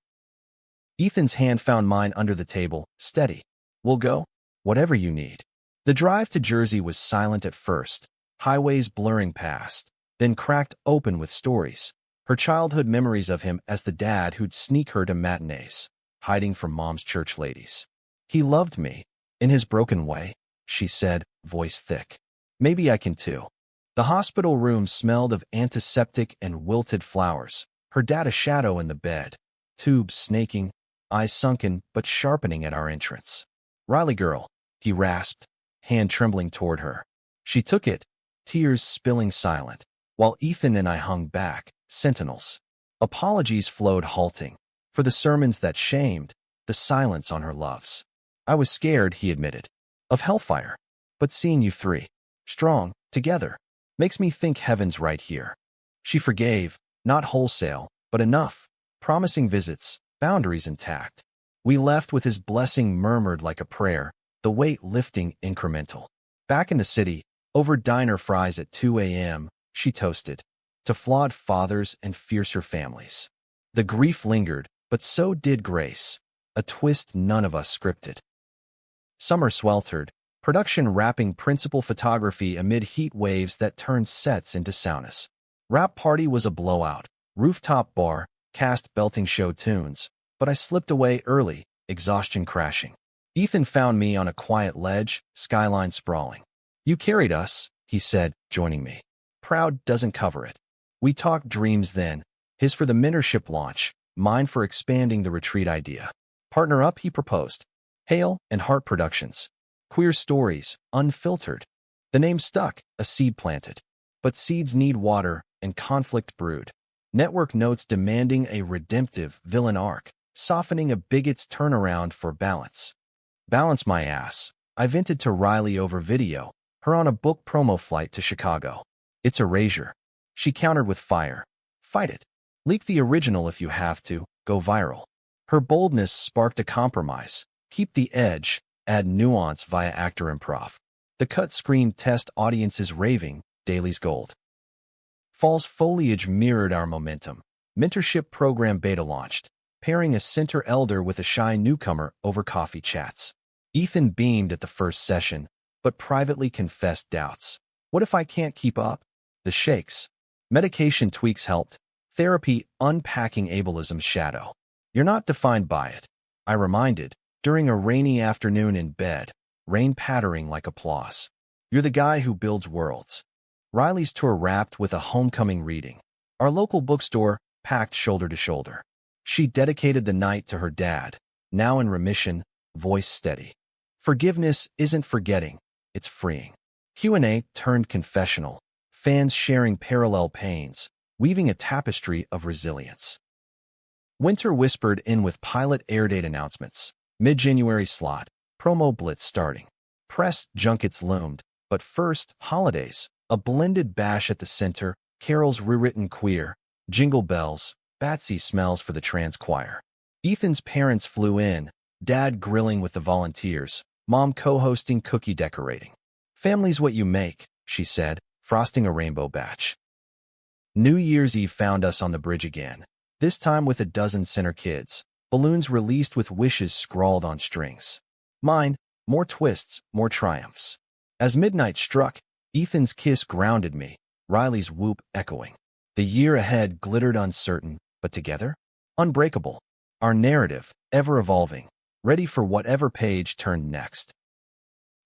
Ethan's hand found mine under the table, steady. "We'll go. Whatever you need." The drive to Jersey was silent at first, highways blurring past, then cracked open with stories. Her childhood memories of him as the dad who'd sneak her to matinees, hiding from mom's church ladies. He loved me, in his broken way, she said, voice thick. Maybe I can too. The hospital room smelled of antiseptic and wilted flowers, her dad a shadow in the bed, tubes snaking, eyes sunken but sharpening at our entrance. Riley girl, he rasped, hand trembling toward her. She took it, tears spilling silent, while Ethan and I hung back, sentinels. Apologies flowed halting, for the sermons that shamed, the silence on her loves. I was scared, he admitted, of hellfire, but seeing you three, strong, together, makes me think heaven's right here. She forgave, not wholesale, but enough, promising visits, boundaries intact. We left with his blessing murmured like a prayer, the weight lifting incremental. Back in the city, over diner fries at 2 a.m., she toasted, to flawed fathers and fiercer families. The grief lingered, but so did grace, a twist none of us scripted. Summer sweltered, production wrapping principal photography amid heat waves that turned sets into saunas. Wrap party was a blowout, rooftop bar, cast belting show tunes, but I slipped away early, exhaustion crashing. Ethan found me on a quiet ledge, skyline sprawling. You carried us, he said, joining me. Proud doesn't cover it. We talked dreams then, his for the mentorship launch, mine for expanding the retreat idea. Partner up, he proposed. Hale and Heart Productions. Queer stories, unfiltered. The name stuck, a seed planted. But seeds need water, and conflict brewed. Network notes demanding a redemptive villain arc, softening a bigot's turnaround for balance. Balance my ass. I vented to Riley over video, her on a book promo flight to Chicago. It's erasure. She countered with fire. Fight it. Leak the original if you have to, go viral. Her boldness sparked a compromise. Keep the edge, add nuance via actor improv. The cut screamed test audiences raving, Daly's gold. Fall's foliage mirrored our momentum. Mentorship program beta launched, pairing a center elder with a shy newcomer over coffee chats. Ethan beamed at the first session, but privately confessed doubts. What if I can't keep up? The shakes. Medication tweaks helped. Therapy unpacking ableism's shadow. You're not defined by it, I reminded, during a rainy afternoon in bed, rain pattering like applause. You're the guy who builds worlds. Riley's tour wrapped with a homecoming reading. Our local bookstore packed shoulder to shoulder. She dedicated the night to her dad, now in remission, voice steady. Forgiveness isn't forgetting, it's freeing. Q&A turned confessional, fans sharing parallel pains, weaving a tapestry of resilience. Winter whispered in with pilot airdate announcements. Mid-January slot, promo blitz starting. Press junkets loomed, but first, holidays. A blended bash at the center, carols rewritten queer, jingle bells, Batsy smells for the trans choir. Ethan's parents flew in, dad grilling with the volunteers, mom co-hosting cookie decorating. Family's what you make, she said, frosting a rainbow batch. New Year's Eve found us on the bridge again, this time with a dozen center kids, balloons released with wishes scrawled on strings. Mine, more twists, more triumphs. As midnight struck, Ethan's kiss grounded me, Riley's whoop echoing. The year ahead glittered uncertain, but together? Unbreakable. Our narrative, ever evolving, ready for whatever page turned next.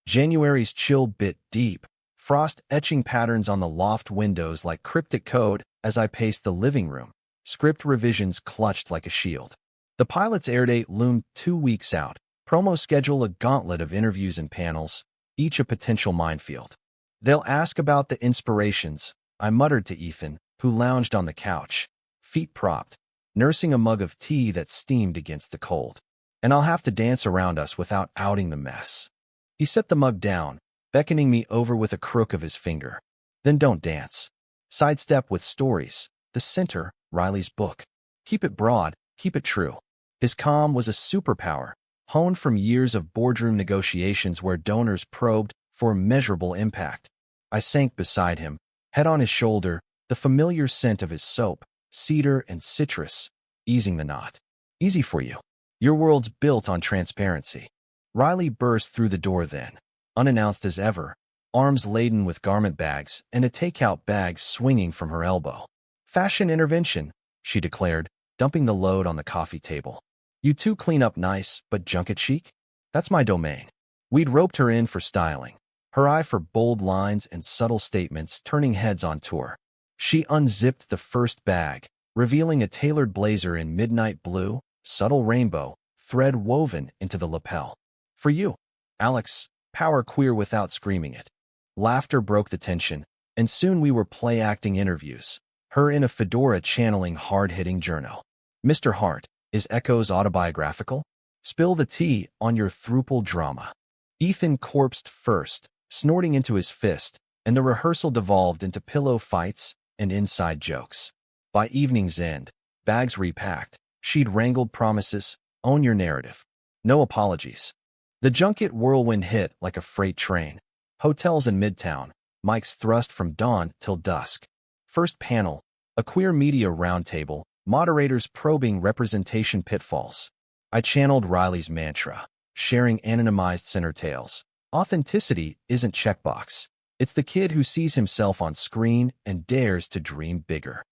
January's chill bit deep, frost etching patterns on the loft windows like cryptic code as I paced the living room, script revisions clutched like a shield. The pilot's airdate loomed 2 weeks out, promo schedule a gauntlet of interviews and panels, each a potential minefield. They'll ask about the inspirations, I muttered to Ethan, who lounged on the couch, feet propped, nursing a mug of tea that steamed against the cold. And I'll have to dance around us without outing the mess. He set the mug down, beckoning me over with a crook of his finger. Then don't dance. Sidestep with stories, the center, Riley's book. Keep it broad, keep it true. His calm was a superpower, honed from years of boardroom negotiations where donors probed for measurable impact. I sank beside him, head on his shoulder, the familiar scent of his soap, cedar and citrus, easing the knot. Easy for you. Your world's built on transparency. Riley burst through the door then, unannounced as ever, arms laden with garment bags and a takeout bag swinging from her elbow. "Fashion intervention," she declared, dumping the load on the coffee table. "You two clean up nice, but junket chic? That's my domain." We'd roped her in for styling, her eye for bold lines and subtle statements turning heads on tour. She unzipped the first bag, revealing a tailored blazer in midnight blue, subtle rainbow, thread woven into the lapel. "For you, Alex, power queer without screaming it." Laughter broke the tension, and soon we were play-acting interviews, her in a fedora channeling hard-hitting journo. "Mr. Hart, is Echoes autobiographical? Spill the tea on your throuple drama." Ethan corpsed first, snorting into his fist, and the rehearsal devolved into pillow fights and inside jokes. By evening's end, bags repacked, she'd wrangled promises, "Own your narrative. No apologies." The junket whirlwind hit like a freight train. Hotels in Midtown, mics thrust from dawn till dusk. First panel, a queer media roundtable, moderators probing representation pitfalls. I channeled Riley's mantra, sharing anonymized center tales. Authenticity isn't checkbox. It's the kid who sees himself on screen and dares to dream bigger.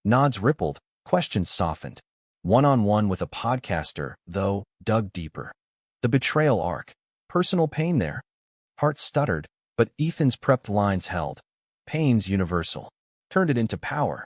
Nods rippled, questions softened. One-on-one with a podcaster, though, dug deeper. The betrayal arc. Personal pain there. Hart stuttered, but Ethan's prepped lines held. Pain's universal. Turned it into power.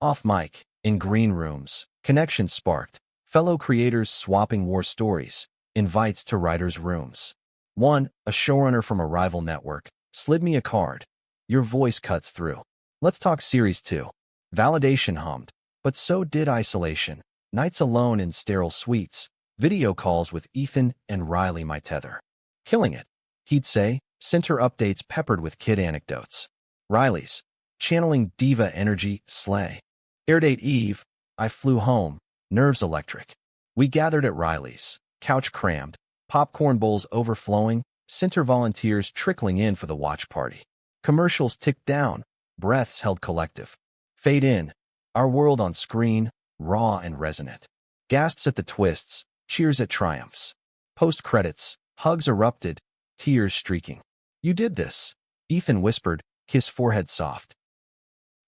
Off mic, in green rooms, connections sparked. Fellow creators swapping war stories. Invites to writers' rooms. One, a showrunner from a rival network, slid me a card. "Your voice cuts through. Let's talk series 2. Validation hummed, but so did isolation. Nights alone in sterile suites. Video calls with Ethan and Riley my tether. "Killing it," he'd say, center updates peppered with kid anecdotes. Riley's, channeling diva energy, slay. Airdate eve, I flew home, nerves electric. We gathered at Riley's, couch crammed, popcorn bowls overflowing, center volunteers trickling in for the watch party. Commercials ticked down, breaths held collective. Fade in, our world on screen, raw and resonant. Gasps at the twists, cheers at triumphs. Post-credits, hugs erupted, tears streaking. "You did this," Ethan whispered, his forehead soft.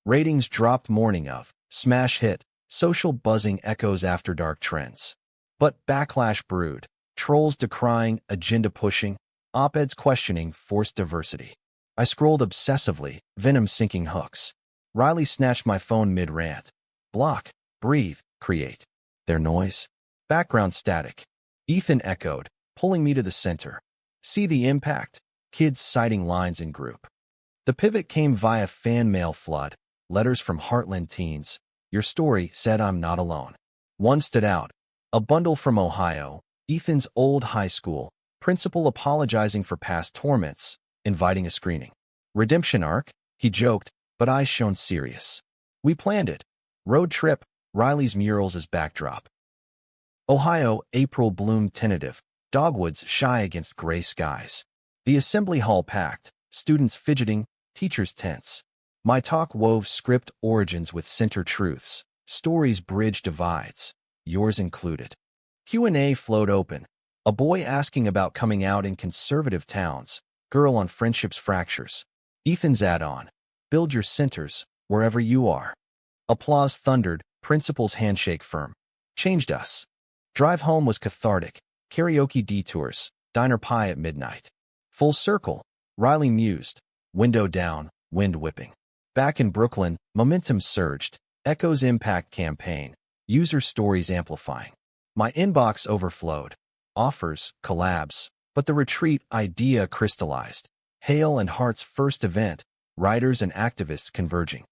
Ratings dropped morning of, smash hit, social buzzing echoes after dark trends. But backlash brewed, trolls decrying, agenda pushing, op-eds questioning forced diversity. I scrolled obsessively, venom sinking hooks. Riley snatched my phone mid-rant. "Block, breathe, create." Their noise. Background static. Ethan echoed, pulling me to the center. "See the impact?" Kids citing lines in group. The pivot came via fan mail flood, letters from Heartland teens. "Your story said I'm not alone." One stood out. A bundle from Ohio, Ethan's old high school, principal apologizing for past torments, inviting a screening. "Redemption arc," he joked, but eyes shone serious. We planned it. Road trip, Riley's murals as backdrop. Ohio, April bloom tentative, dogwoods shy against gray skies. The assembly hall packed, students fidgeting, teachers tense. My talk wove script origins with center truths, stories bridge divides, yours included. Q&A flowed open, a boy asking about coming out in conservative towns, girl on friendship's fractures. Ethan's add-on, build your centers wherever you are. Applause thundered, principal's handshake firm. Changed us. Drive home was cathartic, karaoke detours, diner pie at midnight. Full circle, Riley mused, window down, wind whipping. Back in Brooklyn, momentum surged, Echoes Impact campaign, user stories amplifying. My inbox overflowed. Offers, collabs, but the retreat idea crystallized. Hale and Hart's first event, writers and activists converging.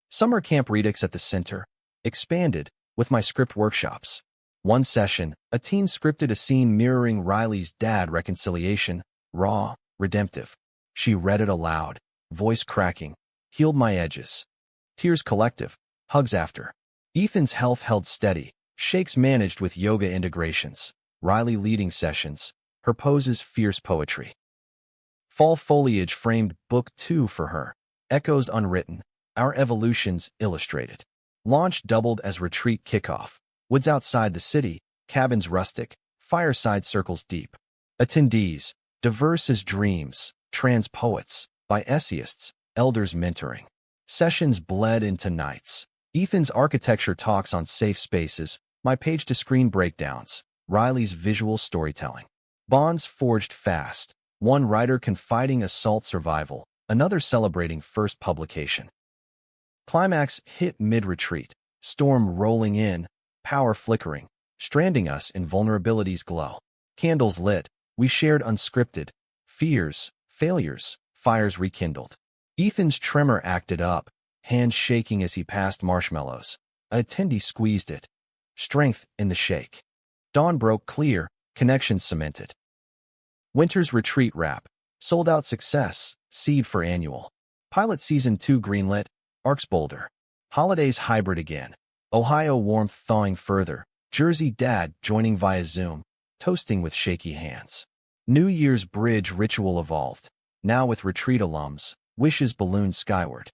Summer camp redux at the center, expanded, with my script workshops. One session, a teen scripted a scene mirroring Riley's dad reconciliation, raw, redemptive. She read it aloud, voice cracking, healed my edges. Tears collective, hugs after. Ethan's health held steady, shakes managed with yoga integrations. Riley leading sessions, her poses fierce poetry. Fall foliage framed book 2 for her. Echoes unwritten, our evolutions illustrated. Launch doubled as retreat kickoff. Woods outside the city, cabins rustic, fireside circles deep. Attendees, diverse as dreams, trans poets, by essayists, elders mentoring. Sessions bled into nights. Ethan's architecture talks on safe spaces, my page-to-screen breakdowns, Riley's visual storytelling. Bonds forged fast, one writer confiding assault survival, another celebrating first publication. Climax hit mid-retreat, storm rolling in, power flickering, stranding us in vulnerability's glow. Candles lit, we shared unscripted, fears, failures, fires rekindled. Ethan's tremor acted up, hands shaking as he passed marshmallows. A attendee squeezed it. Strength in the shake. Dawn broke clear, connections cemented. Winter's retreat wrap. Sold-out success, seed for annual. Pilot Season 2 greenlit, Arcs Boulder. Holidays hybrid again. Ohio warmth thawing further. Jersey dad joining via Zoom, toasting with shaky hands. New Year's bridge ritual evolved. Now with retreat alums, wishes ballooned skyward.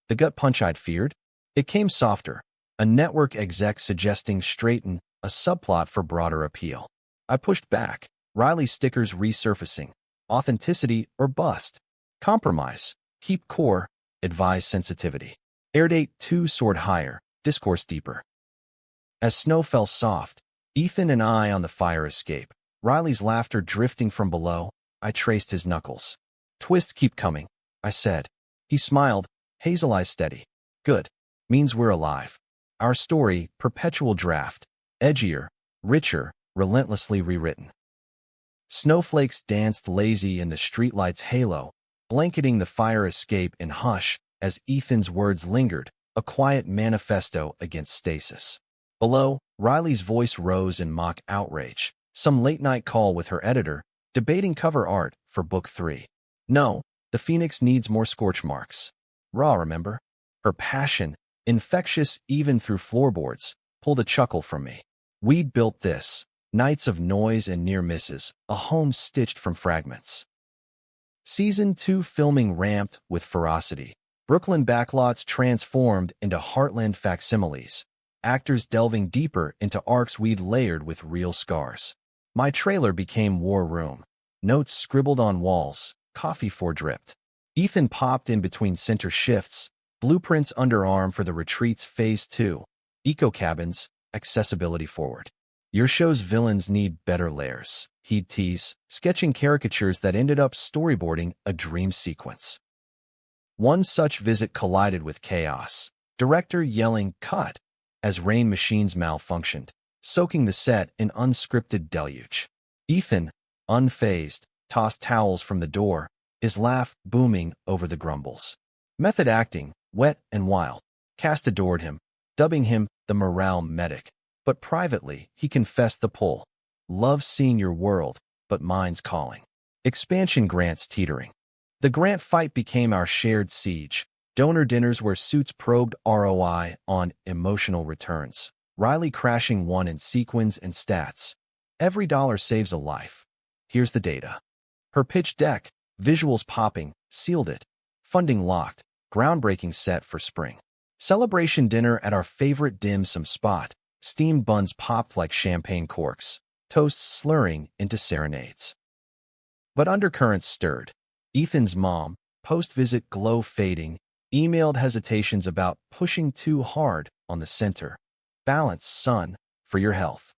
The gut punch I'd feared? It came softer. A network exec suggesting straighten, a subplot for broader appeal. I pushed back. Riley's stickers resurfacing. Authenticity or bust. Compromise. Keep core. Advise sensitivity. Airdate 2 soared higher. Discourse deeper. As snow fell soft, Ethan and I on the fire escape. Riley's laughter drifting from below. I traced his knuckles. Twist keep coming, I said. He smiled, hazel eyes steady. Good. Means we're alive. Our story, perpetual draft. Edgier, richer, relentlessly rewritten. Snowflakes danced lazy in the streetlight's halo, blanketing the fire escape in hush as Ethan's words lingered, a quiet manifesto against stasis. Below, Riley's voice rose in mock outrage, some late-night call with her editor, debating cover art for Book 3. No, the Phoenix needs more scorch marks. Raw, remember? Her passion, infectious even through floorboards, pulled a chuckle from me. We'd built this. Nights of noise and near misses, a home stitched from fragments. Season 2 filming ramped with ferocity. Brooklyn backlots transformed into heartland facsimiles. Actors delving deeper into arcs we'd layered with real scars. My trailer became war room. Notes scribbled on walls, coffee fore-dripped. Ethan popped in between center shifts, blueprints underarm for the retreat's Phase 2. Eco cabins, accessibility forward. Your show's villains need better layers, he'd tease, sketching caricatures that ended up storyboarding a dream sequence. One such visit collided with chaos. Director yelling, "Cut!" as rain machines malfunctioned, soaking the set in unscripted deluge. Ethan, unfazed, tossed towels from the door, his laugh booming over the grumbles. Method acting, wet and wild. Cast adored him, dubbing him the morale medic. But privately, he confessed the pull. Love seeing your world, but mine's calling. Expansion grants teetering. The grant fight became our shared siege. Donor dinners where suits probed ROI on emotional returns. Riley crashing one in sequins and stats. Every dollar saves a life. Here's the data. Her pitch deck, visuals popping, sealed it. Funding locked, groundbreaking set for spring. Celebration dinner at our favorite dim sum spot. Steamed buns popped like champagne corks, toasts slurring into serenades. But undercurrents stirred. Ethan's mom, post-visit glow fading, emailed hesitations about pushing too hard on the center. Balance, son, for your health.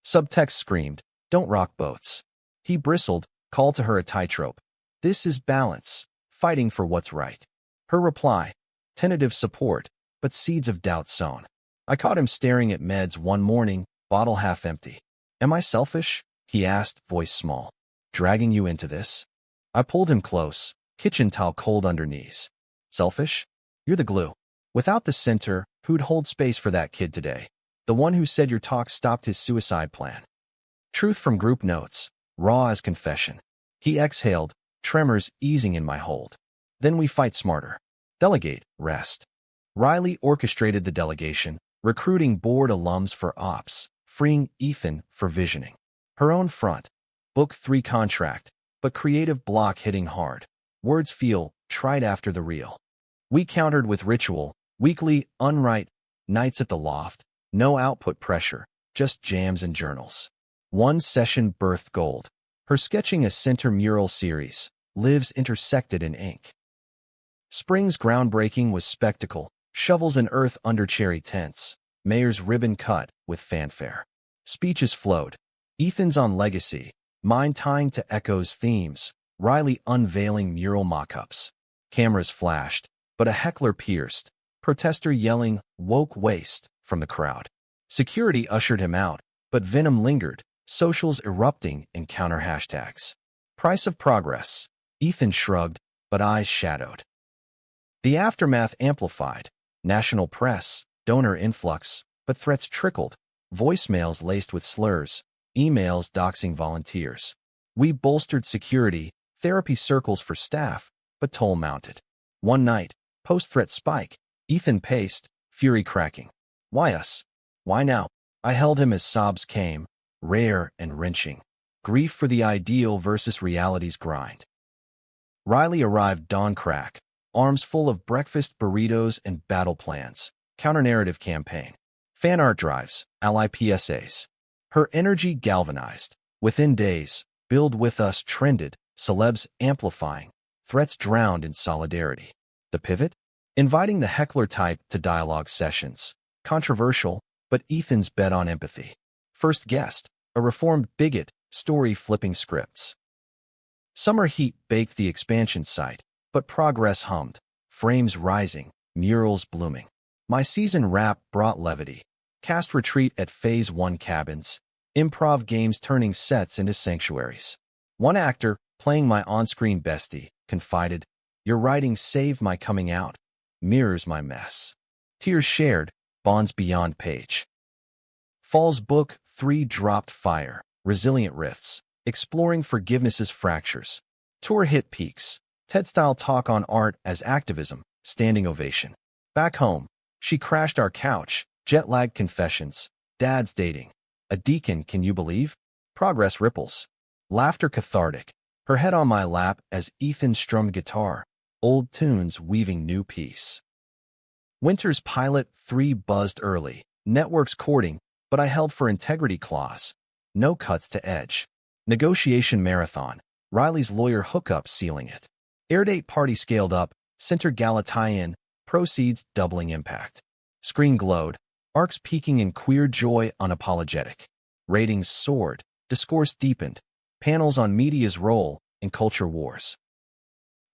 Subtext screamed, don't rock boats. He bristled, called to her a tightrope. This is balance, fighting for what's right. Her reply, tentative support, but seeds of doubt sown. I caught him staring at meds one morning, bottle half empty. Am I selfish? He asked, voice small. Dragging you into this? I pulled him close, kitchen towel cold under knees. Selfish? You're the glue. Without the center, who'd hold space for that kid today? The one who said your talk stopped his suicide plan. Truth from group notes, raw as confession. He exhaled, tremors easing in my hold. Then we fight smarter. Delegate, rest. Riley orchestrated the delegation, recruiting board alums for ops, freeing Ethan for visioning. Her own front. Book 3 contract, but creative block hitting hard. Words feel tried after the real. We countered with ritual, weekly, unwrite, nights at the loft, no output pressure, just jams and journals. One session birthed gold. Her sketching a center mural series, lives intersected in ink. Spring's groundbreaking was spectacle, shovels in earth under cherry tents, mayor's ribbon cut with fanfare. Speeches flowed. Ethan's on legacy, mine tying to Echo's themes, Riley unveiling mural mock-ups. Cameras flashed, but a heckler pierced, protester yelling, "Woke waste," from the crowd. Security ushered him out, but venom lingered, socials erupting in counter hashtags. Price of progress. Ethan shrugged, but eyes shadowed. The aftermath amplified. National press, donor influx, but threats trickled. Voicemails laced with slurs, emails doxing volunteers. We bolstered security, therapy circles for staff, but toll mounted. One night, post-threat spike. Ethan paced, fury cracking. Why us? Why now? I held him as sobs came, rare and wrenching. Grief for the ideal versus reality's grind. Riley arrived dawn crack, arms full of breakfast burritos and battle plans. Counter-narrative campaign. Fan art drives, ally PSAs. Her energy galvanized. Within days, Build With Us trended, celebs amplifying, threats drowned in solidarity. The pivot? Inviting the heckler type to dialogue sessions. Controversial, but Ethan's bet on empathy. First guest, a reformed bigot, story-flipping scripts. Summer heat baked the expansion site, but progress hummed. Frames rising, murals blooming. My season wrap brought levity. Cast retreat at Phase 1 cabins. Improv games turning sets into sanctuaries. One actor, playing my on-screen bestie, confided, "Your writing saved my coming out. Mirrors my mess." Tears shared, bonds beyond page. Fall's book 3 dropped fire, resilient rifts, exploring forgiveness's fractures. Tour hit peaks, TED-style talk on art as activism, standing ovation. Back home, she crashed our couch, jet-lag confessions, dad's dating. A deacon, can you believe? Progress ripples. Laughter cathartic, her head on my lap as Ethan strummed guitar, old tunes weaving new peace. Winter's Pilot 3 buzzed early, networks courting, but I held for integrity clause. No cuts to edge. Negotiation marathon, Riley's lawyer hookup sealing it. Airdate party scaled up, center gala tie-in, proceeds doubling impact. Screen glowed, arcs peaking in queer joy unapologetic. Ratings soared, discourse deepened, panels on media's role in culture wars.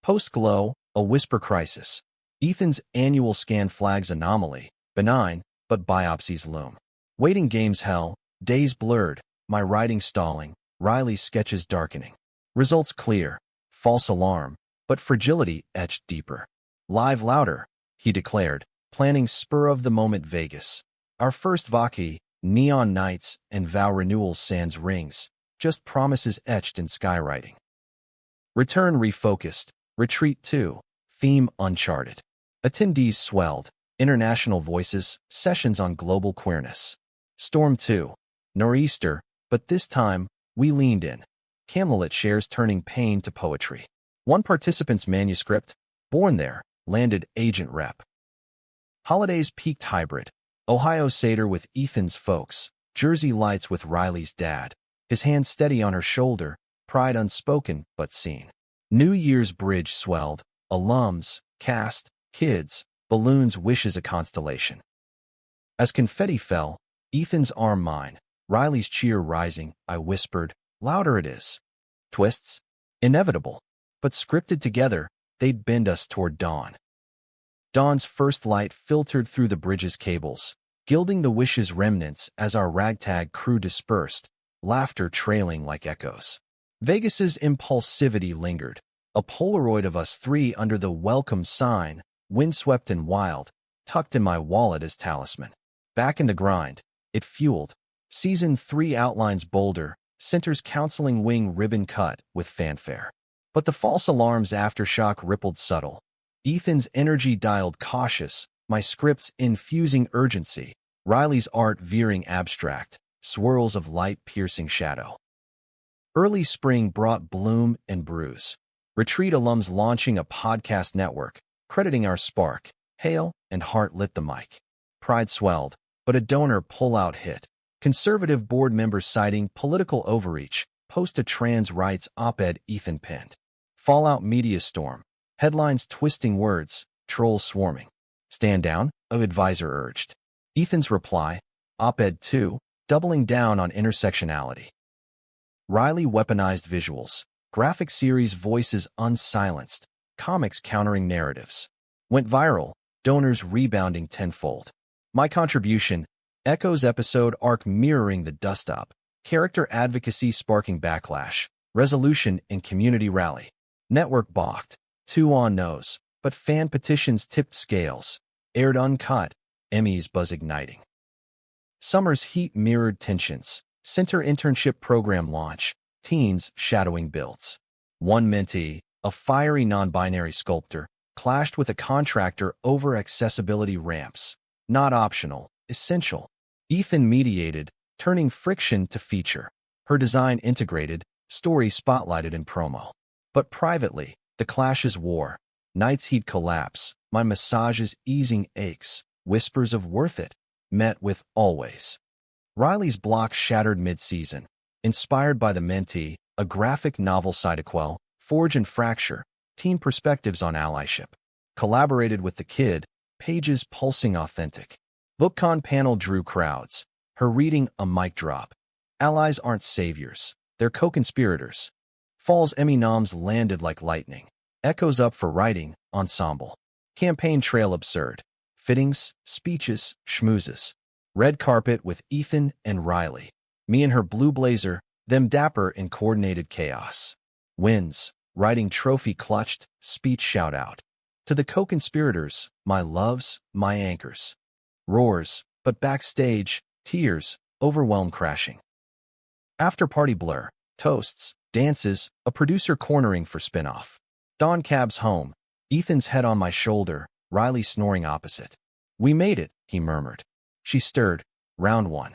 Post-glow, a whisper crisis. Ethan's annual scan flags anomaly, benign, but biopsies loom. Waiting games hell, days blurred, my writing stalling, Riley's sketches darkening. Results clear, false alarm, but fragility etched deeper. Live louder, he declared, planning spur-of-the-moment Vegas. Our first Vaki, neon nights, and vow renewals sans rings, just promises etched in skywriting. Return refocused, Retreat 2, theme uncharted. Attendees swelled, international voices, sessions on global queerness. Storm 2, Nor'easter, but this time, we leaned in. Camelot shares turning pain to poetry. One participant's manuscript, born there, landed agent rep. Holidays peaked hybrid. Ohio Seder with Ethan's folks, Jersey lights with Riley's dad, his hand steady on her shoulder, pride unspoken but seen. New Year's bridge swelled, alums, cast, kids, balloons wishes a constellation. As confetti fell, Ethan's arm mine, Riley's cheer rising, I whispered, louder it is. Twists? Inevitable. But scripted together, they'd bend us toward dawn. Dawn's first light filtered through the bridge's cables, gilding the wish's remnants as our ragtag crew dispersed, laughter trailing like echoes. Vegas's impulsivity lingered, a Polaroid of us three under the welcome sign, windswept and wild, tucked in my wallet as talisman. Back in the grind, it fueled. Season 3 outlines bolder, centers counseling wing ribbon cut with fanfare. But the false alarm's aftershock rippled subtle. Ethan's energy dialed cautious, my scripts infusing urgency, Riley's art veering abstract, swirls of light-piercing shadow. Early spring brought bloom and bruise. Retreat alums launching a podcast network, crediting our spark. Hale and Hart lit the mic. Pride swelled, but a donor pull-out hit. Conservative board members citing political overreach, post a trans rights op-ed Ethan penned. Fallout media storm. Headlines twisting words, trolls swarming. Stand down, a advisor urged. Ethan's reply, Op-Ed 2, doubling down on intersectionality. Riley weaponized visuals. Graphic series voices unsilenced. Comics countering narratives. Went viral. Donors rebounding tenfold. My contribution. Echoes episode arc mirroring the dust-up. Character advocacy sparking backlash. Resolution in community rally. Network balked. 2 on nose. But fan petitions tipped scales. Aired uncut. Emmys buzz igniting. Summer's heat mirrored tensions. Center internship program launch. Teens shadowing builds. One mentee, a fiery non-binary sculptor, clashed with a contractor over accessibility ramps. Not optional, essential. Ethan mediated, turning friction to feature. Her design integrated, story spotlighted in promo. But privately, the clashes war. Nights he'd collapse, my massages easing aches, whispers of worth it, met with always. Riley's block shattered mid-season. Inspired by the mentee, a graphic novel Cytoquel, Forge and Fracture, teen perspectives on allyship. Collaborated with the kid, pages pulsing authentic. BookCon panel drew crowds. Her reading a mic drop. Allies aren't saviors, they're co-conspirators. Fall's Emmy noms landed like lightning. Echoes up for writing, ensemble. Campaign trail absurd. Fittings, speeches, schmoozes. Red carpet with Ethan and Riley. Me in her blue blazer, them dapper in coordinated chaos. Wins, writing trophy clutched, speech shout out. To the co-conspirators, my loves, my anchors. Roars, but backstage, tears, overwhelm crashing. After-party blur, toasts, dances, a producer cornering for spin-off. Dawn cabs home, Ethan's head on my shoulder, Riley snoring opposite. We made it, he murmured. She stirred. Round 1.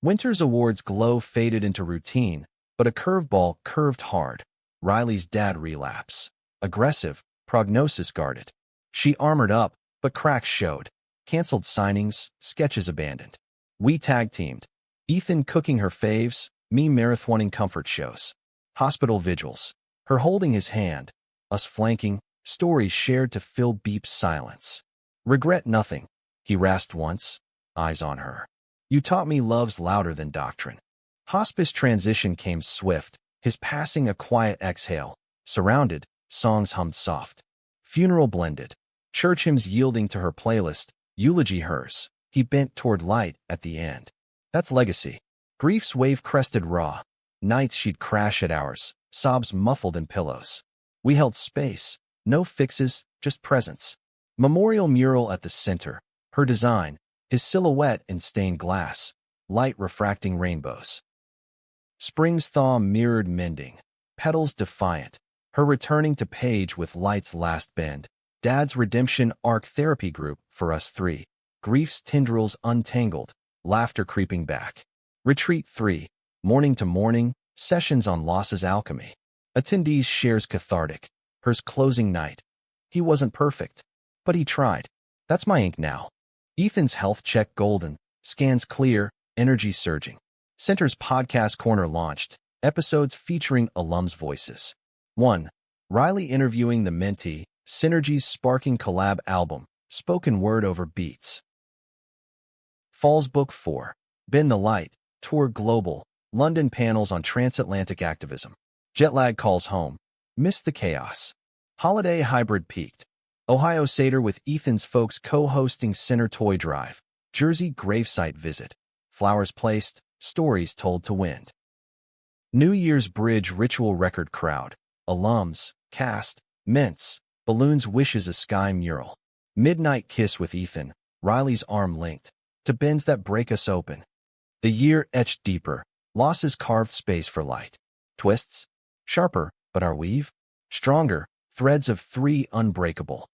Winter's awards glow faded into routine, but a curveball curved hard. Riley's dad relapse. Aggressive, prognosis guarded. She armored up, but cracks showed. Canceled signings, sketches abandoned. We tag-teamed. Ethan cooking her faves, me marathoning comfort shows. Hospital vigils. Her holding his hand. Us flanking, stories shared to fill Beep's silence. Regret nothing, he rasped once, eyes on her. You taught me love's louder than doctrine. Hospice transition came swift, his passing a quiet exhale. Surrounded, songs hummed soft. Funeral blended. Church hymns yielding to her playlist, eulogy hers. He bent toward light at the end. That's legacy. Grief's wave-crested raw. Nights she'd crash at ours, sobs muffled in pillows. We held space. No fixes, just presence. Memorial mural at the center. Her design, his silhouette in stained glass. Light refracting rainbows. Spring's thaw mirrored mending. Petals defiant. Her returning to page with light's last bend. Dad's redemption arc therapy group for us 3. Grief's tendrils untangled. Laughter creeping back. Retreat 3. Morning to morning. Sessions on loss's alchemy. Attendees shares cathartic. Hers closing night. He wasn't perfect, but he tried. That's my ink now. Ethan's health check golden. Scans clear. Energy surging. Center's podcast corner launched. Episodes featuring alums' voices. 1. Riley interviewing the mentee. Synergy's sparking collab album. Spoken word over beats. Fall's Book 4. Bend the Light. Tour Global. London panels on transatlantic activism. Jetlag calls home. Missed the chaos. Holiday hybrid peaked. Ohio Seder with Ethan's folks co-hosting Center Toy Drive. Jersey gravesite visit. Flowers placed. Stories told to wind. New Year's Bridge ritual record crowd. Alums. Cast. Mints. Balloons wishes a sky mural. Midnight kiss with Ethan. Riley's arm linked. To bends that break us open. The year etched deeper. Losses carved space for light. Twists. Sharper, but our weave. Stronger. Threads of 3 unbreakable.